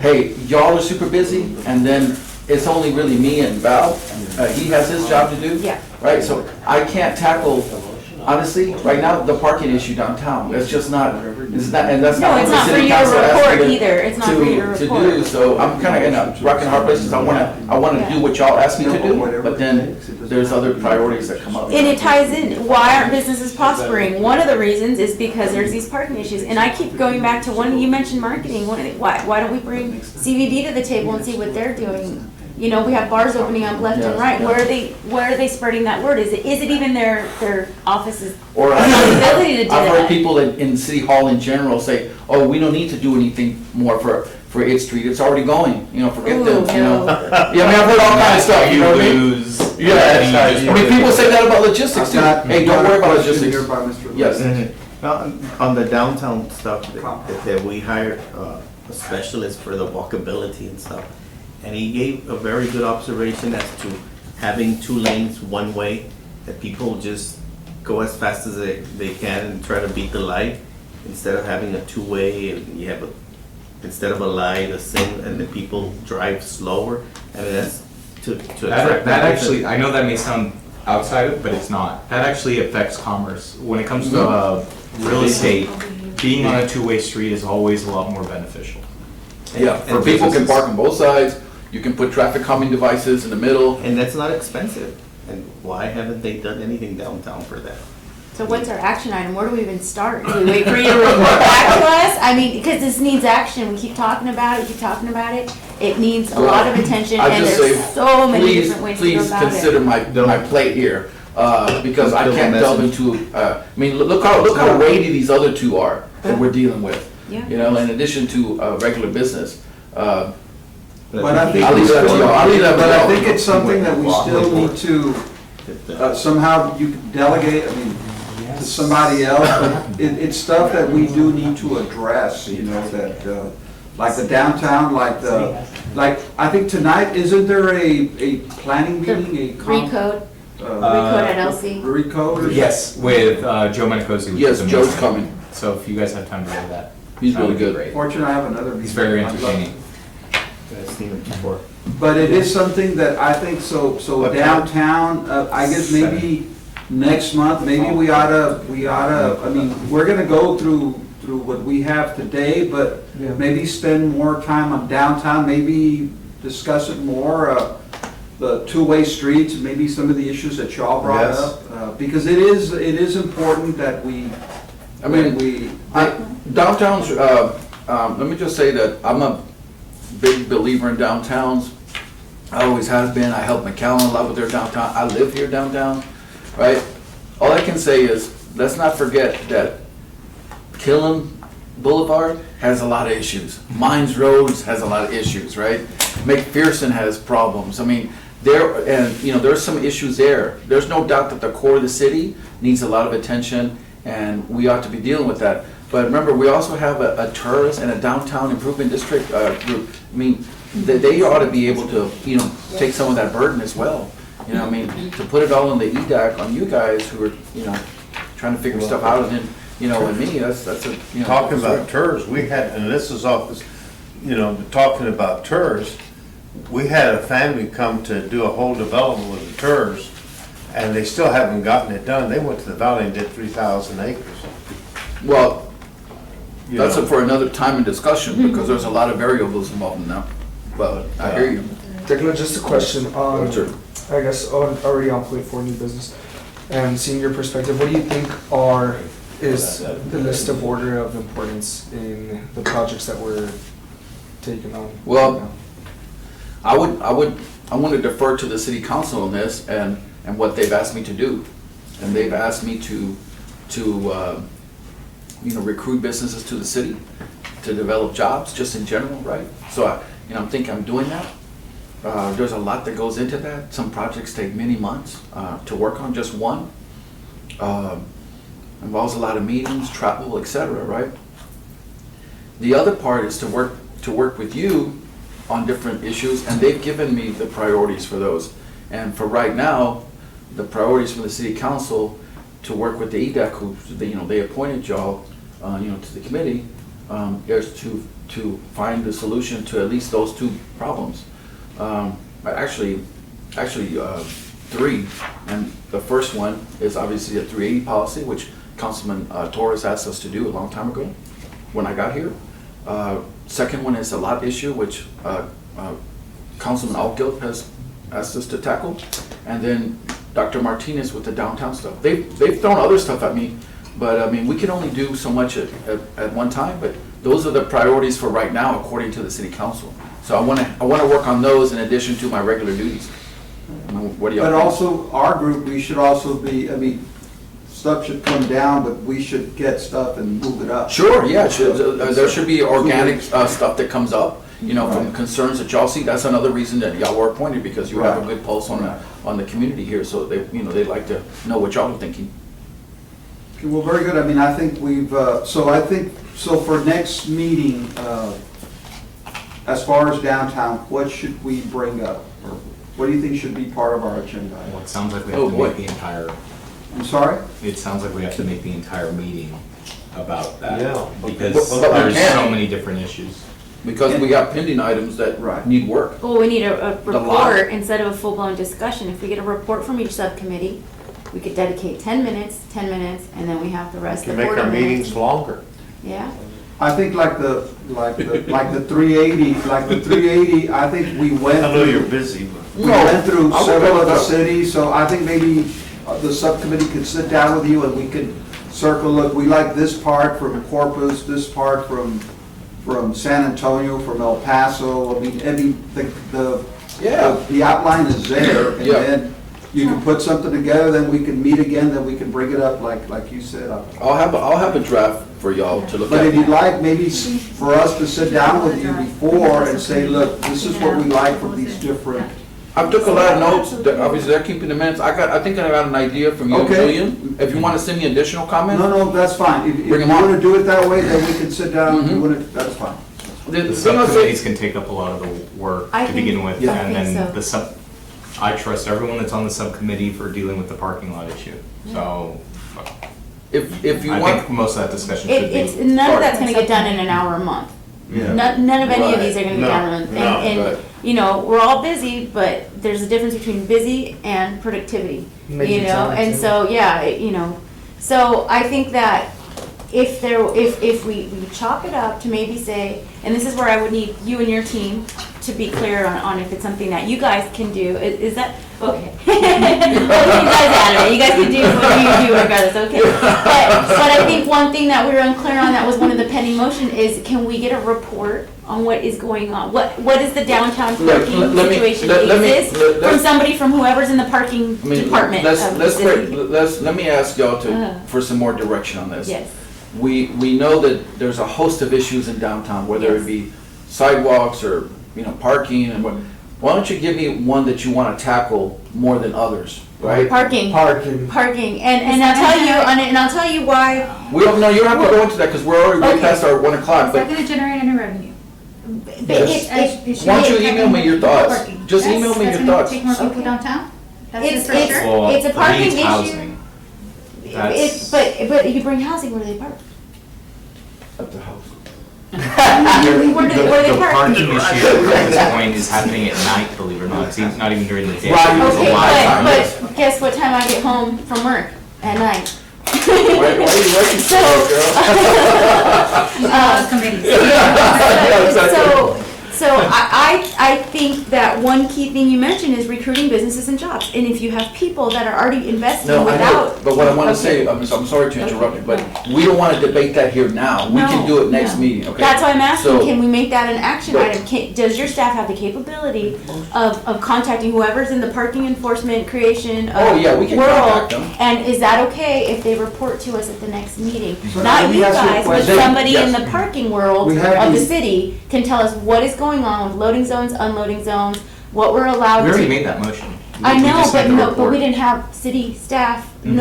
[SPEAKER 2] hey, y'all are super busy, and then it's only really me and Val. He has his job to do.
[SPEAKER 6] Yeah.
[SPEAKER 2] Right, so I can't tackle, honestly, right now, the parking issue downtown. It's just not, and that's
[SPEAKER 6] No,
[SPEAKER 2] not
[SPEAKER 6] it's
[SPEAKER 2] what the
[SPEAKER 6] not for
[SPEAKER 2] city
[SPEAKER 6] you to
[SPEAKER 2] council asked me
[SPEAKER 6] report either. It's not for you to
[SPEAKER 2] to
[SPEAKER 6] report.
[SPEAKER 2] do. So I'm kind of in a rock and hard place, because I want to do what y'all asked me to do, but then there's other priorities that come up.
[SPEAKER 6] And it ties in, why aren't businesses prospering? One of the reasons is because there's these parking issues. And I keep going back to you mentioned marketing. Why don't we bring CVB to the table and see what they're doing? You know, we have bars opening up left and right. Where are they spreading that word? Is it even their offices?
[SPEAKER 2] Or
[SPEAKER 6] Responsibility to do
[SPEAKER 2] I've heard
[SPEAKER 6] that.
[SPEAKER 2] people in City Hall in general say, oh, we don't need to do anything more for 8th Street, it's already going, forget
[SPEAKER 6] Ooh,
[SPEAKER 2] them,
[SPEAKER 6] no.
[SPEAKER 2] Yeah, I mean, I've heard all kinds of stuff, you know what I mean?
[SPEAKER 3] lose.
[SPEAKER 2] Yeah, I mean, people say that about logistics too. Hey, don't worry about logistics.
[SPEAKER 1] Here by Mr.
[SPEAKER 2] Yes.
[SPEAKER 7] Now, on the downtown stuff, that we hired a specialist for the walkability and stuff. And he gave a very good observation as to having 2 lanes one way, that people just go as fast as they can and try to beat the light instead of having a two-way and you have instead of a light, a single, and the people drive slower. I mean, that's to attract.
[SPEAKER 3] That actually, I know that may sound outside of, but it's not. That actually affects commerce. When it comes to real estate, being on a two-way street is always a lot more beneficial.
[SPEAKER 2] Yeah, for
[SPEAKER 3] And
[SPEAKER 2] people can
[SPEAKER 3] businesses.
[SPEAKER 2] park on both sides, you can put traffic calming devices in the middle.
[SPEAKER 7] And that's not expensive. And why haven't they done anything downtown for that?
[SPEAKER 6] So what's our action item? Where do we even start? Do we wait for you to report back to us? I mean, because this needs action. We keep talking about it, It needs a lot of attention,
[SPEAKER 2] I
[SPEAKER 6] and
[SPEAKER 2] just
[SPEAKER 6] there's
[SPEAKER 2] say,
[SPEAKER 6] so many
[SPEAKER 2] please,
[SPEAKER 6] different ways to go
[SPEAKER 2] please
[SPEAKER 6] about
[SPEAKER 2] consider
[SPEAKER 6] it.
[SPEAKER 2] my plate here, because I
[SPEAKER 7] Fulfill
[SPEAKER 2] can't
[SPEAKER 7] the
[SPEAKER 2] delve
[SPEAKER 7] message.
[SPEAKER 2] into, I mean, look how weighty these other two are that we're dealing with.
[SPEAKER 6] Yeah.
[SPEAKER 2] You know, in addition to, regular business.
[SPEAKER 1] But I think,
[SPEAKER 2] I'll leave that to y'all. I'll leave that to
[SPEAKER 1] but I
[SPEAKER 2] y'all.
[SPEAKER 1] think it's something that we still need to, somehow you can delegate, I mean, to somebody else, but it's stuff that we do need to address, you know, that, like the downtown, like, I think tonight, isn't there a planning
[SPEAKER 6] The
[SPEAKER 1] meeting,
[SPEAKER 6] Recode at LC.
[SPEAKER 1] Recode?
[SPEAKER 3] Yes, with Joe Menicosi. which
[SPEAKER 2] Yes,
[SPEAKER 3] is
[SPEAKER 2] Joe's
[SPEAKER 3] amazing.
[SPEAKER 2] coming.
[SPEAKER 3] So if you guys have time to go to that.
[SPEAKER 2] He's
[SPEAKER 3] that
[SPEAKER 2] really
[SPEAKER 3] would be
[SPEAKER 2] good.
[SPEAKER 3] great.
[SPEAKER 1] Fortunately, I have another meeting.
[SPEAKER 3] He's very
[SPEAKER 1] I'd love-
[SPEAKER 3] entertaining.
[SPEAKER 7] I've seen it before.
[SPEAKER 1] But it is something that I think, so
[SPEAKER 8] What time?
[SPEAKER 1] downtown, I guess maybe next month, maybe we oughta, I mean, we're gonna go through what we have today, but
[SPEAKER 5] Yeah.
[SPEAKER 1] maybe spend more time on downtown, maybe discuss it more, the two-way streets, maybe some of the issues that y'all brought
[SPEAKER 8] Yes.
[SPEAKER 1] up. Because it is important that we,
[SPEAKER 2] I mean,
[SPEAKER 1] we,
[SPEAKER 2] Downtown's, let me just say that I'm a big believer in downtowns. I always have been. I help McAllen a lot with their downtown. I live here downtown, right? All I can say is, let's not forget that Killen Boulevard has a lot of issues. Mines Roads has a lot of issues, right? McPherson has problems. I mean, there's some issues there. There's no doubt that the core of the city needs a lot of attention, and we ought to be dealing with that. But remember, we also have a tourist and a downtown improvement district group. I mean, they ought to be able to, take some of that burden as well. You know, what I mean, to put it all on the EDAC on you guys who are, trying to figure stuff out, and then, and me, that's a,
[SPEAKER 8] Talking about tours, we had, and this is off, talking about tours, we had a family come to do a whole development with the tours, and they still haven't gotten it done. They went to the valley and did 3,000 acres.
[SPEAKER 2] Well,
[SPEAKER 8] You
[SPEAKER 2] that's
[SPEAKER 8] know.
[SPEAKER 2] for another time and discussion, because there's a lot of variables involved in that. But I hear you.
[SPEAKER 5] Declan, just a question on,
[SPEAKER 2] Sure.
[SPEAKER 5] I guess, already on point for new business. And seeing your perspective, what do you think is the list of order of importance in the projects that we're taking on?
[SPEAKER 2] Well, I want to defer to the city council on this and what they've asked me to do. And they've asked me to recruit businesses to the city, to develop jobs, just in general, right? So I'm thinking I'm doing that. There's a lot that goes into that. Some projects take many months to work on, just one. Involves a lot of meetings, travel, etc., right? The other part is to work with you on different issues, and they've given me the priorities for those. And for right now, the priorities from the city council to work with the EDAC, who they appointed y'all, to the committee, is to find the solution to at least those two problems. Actually, three. And the first one is obviously a 380 policy, which Councilman Torres asked us to do a long time ago when I got here. Second one is a lot issue, which Councilman Altgeld has asked us to tackle. And then Dr. Martinez with the downtown stuff. They've thrown other stuff at me, but I mean, we can only do so much at one time, but those are the priorities for right now, according to the city council. So I want to work on those in addition to my regular duties. What do y'all
[SPEAKER 1] but
[SPEAKER 2] think?
[SPEAKER 1] also, our group, we should also be, stuff should come down, but we should get stuff and move it up.
[SPEAKER 2] Sure, yeah, there should be organic stuff that comes up, from concerns that y'all see. That's another reason that y'all were appointed, because you have a good pulse on the community here, so they'd like to know what y'all are thinking.
[SPEAKER 1] Okay, well, very good. I think so for next meeting, as far as downtown, what should we bring up? Or what do you think should be part of our agenda?
[SPEAKER 3] Well, it sounds like we
[SPEAKER 2] Oh,
[SPEAKER 3] have to
[SPEAKER 2] boy.
[SPEAKER 3] make the entire
[SPEAKER 1] I'm sorry?
[SPEAKER 3] It sounds like we have to make the entire meeting about that.
[SPEAKER 8] Yeah.
[SPEAKER 3] Because
[SPEAKER 2] But we
[SPEAKER 3] there's
[SPEAKER 2] can.
[SPEAKER 3] so many different issues.
[SPEAKER 2] Because we got pending items that
[SPEAKER 1] Right.
[SPEAKER 2] need work.
[SPEAKER 6] Well, we need a
[SPEAKER 2] The lot.
[SPEAKER 6] report instead of a full-blown discussion. If we get a report from each subcommittee, we could dedicate 10 minutes, and then we have the rest
[SPEAKER 8] Can
[SPEAKER 6] of the
[SPEAKER 8] make
[SPEAKER 6] board
[SPEAKER 8] our
[SPEAKER 6] minutes.
[SPEAKER 8] meetings longer.
[SPEAKER 6] Yeah.
[SPEAKER 1] I think like the 380, I think we went
[SPEAKER 8] I know you're
[SPEAKER 1] through,
[SPEAKER 8] busy, but.
[SPEAKER 1] we went through
[SPEAKER 2] I would
[SPEAKER 1] several
[SPEAKER 2] go
[SPEAKER 1] of the
[SPEAKER 2] with that.
[SPEAKER 1] cities, so I think maybe the subcommittee could sit down with you and we could circle, look, we like this part from Corpus, this part from San Antonio, from El Paso. I mean,
[SPEAKER 2] Yeah.
[SPEAKER 1] the outline is there, and
[SPEAKER 2] Yeah.
[SPEAKER 1] then you can put something together, then we can meet again, then we can bring it up like you said.
[SPEAKER 2] I'll have a draft for y'all to look
[SPEAKER 1] But
[SPEAKER 2] at.
[SPEAKER 1] if you'd like, maybe for us to sit down with you before and say, look, this is what we like from these different.
[SPEAKER 2] I took a lot of notes, obviously they're keeping the minutes. I think I got an idea from you,
[SPEAKER 1] Okay.
[SPEAKER 2] Julian. If you want to send me additional comments.
[SPEAKER 1] No, that's fine. If
[SPEAKER 2] Bring
[SPEAKER 1] you
[SPEAKER 2] 'em on.
[SPEAKER 1] want to do it that way, then we can sit down, if you
[SPEAKER 2] Mhm.
[SPEAKER 1] want to, that's fine.
[SPEAKER 2] The
[SPEAKER 3] The
[SPEAKER 2] thing I'll say-
[SPEAKER 3] subcommittees can take up a lot of the work
[SPEAKER 6] I
[SPEAKER 3] to
[SPEAKER 6] think-
[SPEAKER 3] begin with,
[SPEAKER 6] yeah, I
[SPEAKER 3] and
[SPEAKER 6] think
[SPEAKER 3] then
[SPEAKER 6] so.
[SPEAKER 3] I trust everyone that's on the subcommittee for dealing with the parking lot issue. So
[SPEAKER 2] if you
[SPEAKER 3] I
[SPEAKER 2] want,
[SPEAKER 3] think most of that discussion should
[SPEAKER 6] It's,
[SPEAKER 3] be.
[SPEAKER 6] none of that's gonna get done in an hour a month.
[SPEAKER 1] Yeah.
[SPEAKER 6] None of any of
[SPEAKER 2] Right.
[SPEAKER 6] these are gonna get
[SPEAKER 8] No,
[SPEAKER 6] done in,
[SPEAKER 8] no,
[SPEAKER 6] and,
[SPEAKER 2] right.
[SPEAKER 6] you know, we're all busy, but there's a difference between busy and productivity.
[SPEAKER 5] Making
[SPEAKER 6] You know,
[SPEAKER 5] time,
[SPEAKER 6] and
[SPEAKER 5] too.
[SPEAKER 6] so, yeah, you know, so I think that if we chop it up to maybe say, and this is where I would need you and your team to be clear on if it's something that you guys can do, is that, okay. You guys can do what you do regardless, okay. But I think one thing that we were unclear on, that was one of the pending motion, is can we get a report on what is going on? What is the downtown parking
[SPEAKER 2] let me-
[SPEAKER 6] situation
[SPEAKER 2] let me-
[SPEAKER 6] exists
[SPEAKER 2] let-
[SPEAKER 6] from somebody from whoever's in the parking
[SPEAKER 2] I mean,
[SPEAKER 6] department
[SPEAKER 2] let's,
[SPEAKER 6] of the
[SPEAKER 2] let's,
[SPEAKER 6] city?
[SPEAKER 2] let me ask y'all
[SPEAKER 6] Uh-huh.
[SPEAKER 2] for some more direction on this.
[SPEAKER 6] Yes.
[SPEAKER 2] We know that there's a host of issues in downtown, whether
[SPEAKER 6] Yes.
[SPEAKER 2] it be sidewalks or, parking and what. Why don't you give me one that you want to tackle more than others, right?
[SPEAKER 6] Parking.
[SPEAKER 5] Parking.
[SPEAKER 6] Parking, and I'll tell you, and I'll tell you why.
[SPEAKER 2] We don't, no, you don't have to go into that because we're already way
[SPEAKER 6] Okay.
[SPEAKER 2] past our 1 o'clock,
[SPEAKER 4] Is that
[SPEAKER 2] but
[SPEAKER 4] gonna generate any revenue?
[SPEAKER 2] why don't you email me your thoughts? Just email me your thoughts.
[SPEAKER 4] Take more people
[SPEAKER 6] Okay.
[SPEAKER 4] downtown? That's
[SPEAKER 6] It's-
[SPEAKER 4] it for sure?
[SPEAKER 3] Well,
[SPEAKER 6] It's a
[SPEAKER 3] it
[SPEAKER 6] parking
[SPEAKER 3] needs
[SPEAKER 6] issue.
[SPEAKER 3] housing.
[SPEAKER 6] It's,
[SPEAKER 3] That's-
[SPEAKER 6] but you bring housing, where do they park?
[SPEAKER 2] At the house.
[SPEAKER 6] Where do they
[SPEAKER 3] The
[SPEAKER 6] park?
[SPEAKER 3] parking issue at this point is happening at night, believe it or not. It's not even during the day.
[SPEAKER 1] Right.
[SPEAKER 3] There's a
[SPEAKER 6] Okay,
[SPEAKER 3] lot of time.
[SPEAKER 6] but guess what time I get home from work? At night.
[SPEAKER 2] Why are you working so hard, girl?
[SPEAKER 4] Committees.
[SPEAKER 2] Yeah, exactly.
[SPEAKER 6] So I think that one key thing you mentioned is recruiting businesses and jobs. And if you have people that are already investing
[SPEAKER 2] No, I know,
[SPEAKER 6] without.
[SPEAKER 2] but what I want to
[SPEAKER 6] Okay.
[SPEAKER 2] say, I'm sorry to interrupt you, but
[SPEAKER 6] Okay.
[SPEAKER 2] we don't want to debate that here now. We can
[SPEAKER 6] No,
[SPEAKER 2] do it next
[SPEAKER 6] no.
[SPEAKER 2] meeting, okay?
[SPEAKER 6] That's why I'm asking,
[SPEAKER 2] So-
[SPEAKER 6] can we make that an action
[SPEAKER 2] But-
[SPEAKER 6] item? Does your staff have the capability of contacting whoever's in the parking enforcement creation
[SPEAKER 2] Oh, yeah, we can
[SPEAKER 6] world?
[SPEAKER 2] contact them.
[SPEAKER 6] And is that okay if they report to us at the next meeting?
[SPEAKER 1] So
[SPEAKER 6] Not
[SPEAKER 1] let me
[SPEAKER 6] you
[SPEAKER 1] ask you a
[SPEAKER 6] guys, but
[SPEAKER 1] question.
[SPEAKER 6] somebody in
[SPEAKER 2] Yes.
[SPEAKER 6] the parking world
[SPEAKER 1] We have
[SPEAKER 6] of the
[SPEAKER 1] these-
[SPEAKER 6] city can tell us what is going on with loading zones, unloading zones, what we're allowed to.
[SPEAKER 3] We already made that motion.
[SPEAKER 6] I
[SPEAKER 3] We
[SPEAKER 6] know,
[SPEAKER 3] just
[SPEAKER 6] but
[SPEAKER 3] need the
[SPEAKER 6] no, but
[SPEAKER 3] report.
[SPEAKER 6] we didn't have city staff,
[SPEAKER 3] Mhm.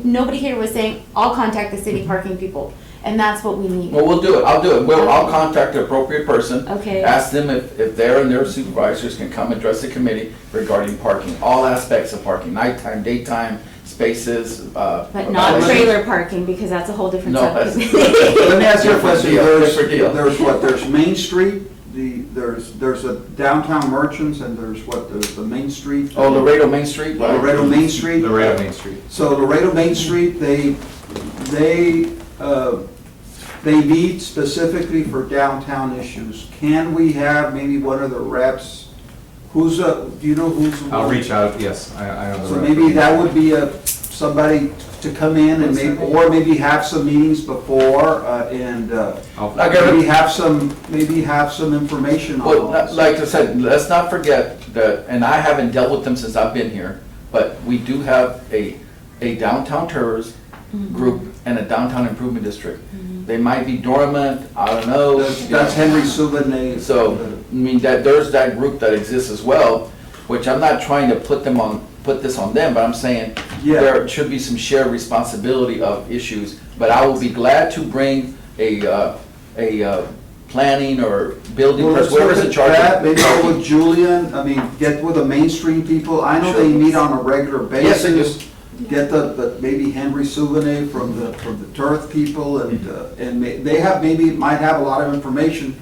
[SPEAKER 6] nobody here was saying, I'll contact the city parking people, and that's what we need.
[SPEAKER 2] Well, we'll do it, I'll do it. I'll contact the appropriate person.
[SPEAKER 6] Okay.
[SPEAKER 2] Ask them if they're and their supervisors can come address the committee regarding parking, all aspects of parking, nighttime, daytime, spaces.
[SPEAKER 6] But not trailer parking, because that's a whole different
[SPEAKER 2] No, that's-
[SPEAKER 6] subject.
[SPEAKER 1] Let me ask you a
[SPEAKER 2] Different
[SPEAKER 1] question.
[SPEAKER 2] deal, different deal.
[SPEAKER 1] There's Main Street, there's a downtown merchants, and there's the Main Street.
[SPEAKER 2] Oh, Laredo Main Street? right?
[SPEAKER 1] Laredo Main Street.
[SPEAKER 3] Laredo Main Street.
[SPEAKER 1] So Laredo Main Street, they meet specifically for downtown issues. Can we have maybe one of the reps, do you know who's?
[SPEAKER 3] I'll reach out, yes, I know the.
[SPEAKER 1] So
[SPEAKER 3] rep.
[SPEAKER 1] maybe that would be somebody to come in and maybe have some meetings before, and
[SPEAKER 3] I'll-
[SPEAKER 2] I got it.
[SPEAKER 1] maybe have some information on
[SPEAKER 2] Well,
[SPEAKER 1] this.
[SPEAKER 2] like I said, let's not forget that, and I haven't dealt with them since I've been here, but we do have a downtown tourism group and a downtown improvement district. They might be dormant, I don't know.
[SPEAKER 1] That's Henry Souvenir.
[SPEAKER 2] So, I mean, there's that group that exists as well, which I'm not trying to put this on them, but I'm saying
[SPEAKER 1] Yeah.
[SPEAKER 2] there should be some shared responsibility of issues. But I will be glad to bring a planning or building
[SPEAKER 1] Well, let's
[SPEAKER 2] person, whoever's
[SPEAKER 1] look
[SPEAKER 2] in
[SPEAKER 1] at
[SPEAKER 2] charge.
[SPEAKER 1] that,
[SPEAKER 2] of
[SPEAKER 1] maybe go with
[SPEAKER 2] parking.
[SPEAKER 1] Julian, get with the mainstream people. I know
[SPEAKER 2] Sure.
[SPEAKER 1] they meet on a regular
[SPEAKER 2] Yes, they do.
[SPEAKER 1] basis. get the maybe Henry Souvenir from the turf people and they have, might have a lot of information.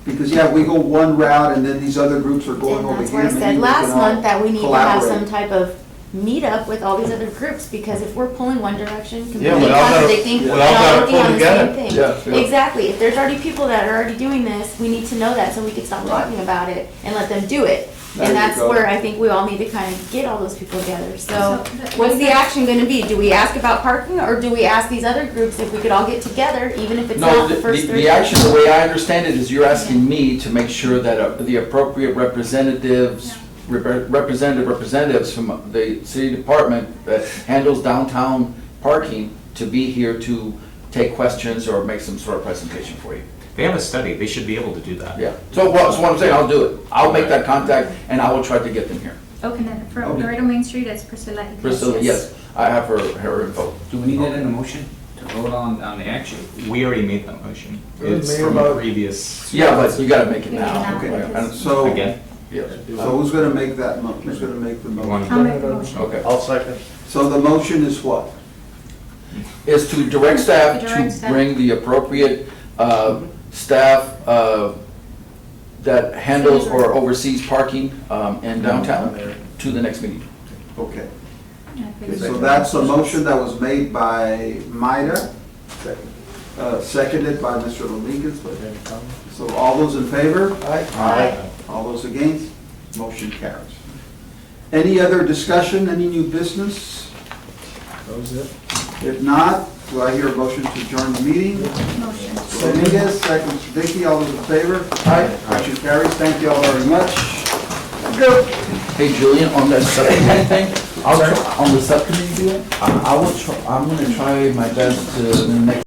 [SPEAKER 1] Because, yeah, we go one route and then these other groups are going
[SPEAKER 6] And
[SPEAKER 1] over
[SPEAKER 6] that's
[SPEAKER 1] here.
[SPEAKER 6] where I
[SPEAKER 1] maybe
[SPEAKER 6] said
[SPEAKER 1] we
[SPEAKER 6] last
[SPEAKER 1] can all
[SPEAKER 6] month that we need to have some
[SPEAKER 1] collaborate.
[SPEAKER 6] type of meetup with all these other groups, because if we're pulling one direction,
[SPEAKER 8] Yeah,
[SPEAKER 6] completely
[SPEAKER 8] we all gotta-
[SPEAKER 6] contradicting,
[SPEAKER 8] we
[SPEAKER 6] and
[SPEAKER 8] all
[SPEAKER 6] all
[SPEAKER 8] gotta
[SPEAKER 6] working
[SPEAKER 8] pull
[SPEAKER 6] on the
[SPEAKER 8] together.
[SPEAKER 6] same thing.
[SPEAKER 2] Yeah, yeah.
[SPEAKER 6] Exactly, if there's already people that are already doing this, we need to know that so we can stop talking about it and let them do it.
[SPEAKER 1] There
[SPEAKER 6] And
[SPEAKER 1] you
[SPEAKER 6] that's
[SPEAKER 1] go.
[SPEAKER 6] where I think we all need to kind of get all those people together. So
[SPEAKER 4] So,
[SPEAKER 6] what's the action gonna be? Do we ask about parking, or do we ask these other groups if we could all get together, even if it's
[SPEAKER 2] No,
[SPEAKER 6] not the first three?
[SPEAKER 2] the action, the way I understand it, is you're asking me to make sure that the appropriate representatives, representatives from the city department that handles downtown parking to be here to take questions or make some sort of presentation for you.
[SPEAKER 3] They have a study, they should be able to do that.
[SPEAKER 2] Yeah, so what I'm saying, I'll do it. I'll make that contact and I will try to get them here.
[SPEAKER 4] Okay, then from
[SPEAKER 1] Okay.
[SPEAKER 4] Laredo Main Street, it's Priscilla Iglesias.
[SPEAKER 2] Priscilla, yes, I have her info.
[SPEAKER 9] Do we need that in the motion to vote on the action?
[SPEAKER 3] We already made that motion.
[SPEAKER 5] It was
[SPEAKER 3] It's
[SPEAKER 5] made
[SPEAKER 3] from a
[SPEAKER 5] about-
[SPEAKER 3] previous,
[SPEAKER 2] Yeah, but you gotta make it
[SPEAKER 4] Yeah,
[SPEAKER 2] now.
[SPEAKER 4] now,
[SPEAKER 1] Okay.
[SPEAKER 4] because-
[SPEAKER 1] So,
[SPEAKER 3] again,
[SPEAKER 2] Yes.
[SPEAKER 1] so who's gonna make that who's gonna make the
[SPEAKER 3] you
[SPEAKER 1] motion?
[SPEAKER 3] want,
[SPEAKER 4] I'll make the motion.
[SPEAKER 2] Okay.
[SPEAKER 8] I'll second.
[SPEAKER 1] So the motion is what?
[SPEAKER 2] Is to direct staff
[SPEAKER 4] Direct
[SPEAKER 2] to
[SPEAKER 4] staff.
[SPEAKER 2] bring the appropriate staff that handles or oversees parking in downtown to the next meeting.
[SPEAKER 1] Okay.
[SPEAKER 4] Okay.
[SPEAKER 1] So that's a motion that was made by Maida, seconded by Mr. Dominguez. So all those in favor?
[SPEAKER 6] Aye.
[SPEAKER 1] All those against? Motion carries. Any other discussion, any new business?
[SPEAKER 5] That was it.
[SPEAKER 1] If not, do I hear a motion to adjourn the meeting?
[SPEAKER 4] Motion.
[SPEAKER 1] Dominguez, second, Vicky, all those in favor? Aye. Motion carries. Thank you all very much.
[SPEAKER 2] Hey, Julian, on that subcommittee thing, on the subcommittee deal, I will try, I'm gonna try my best to, in the next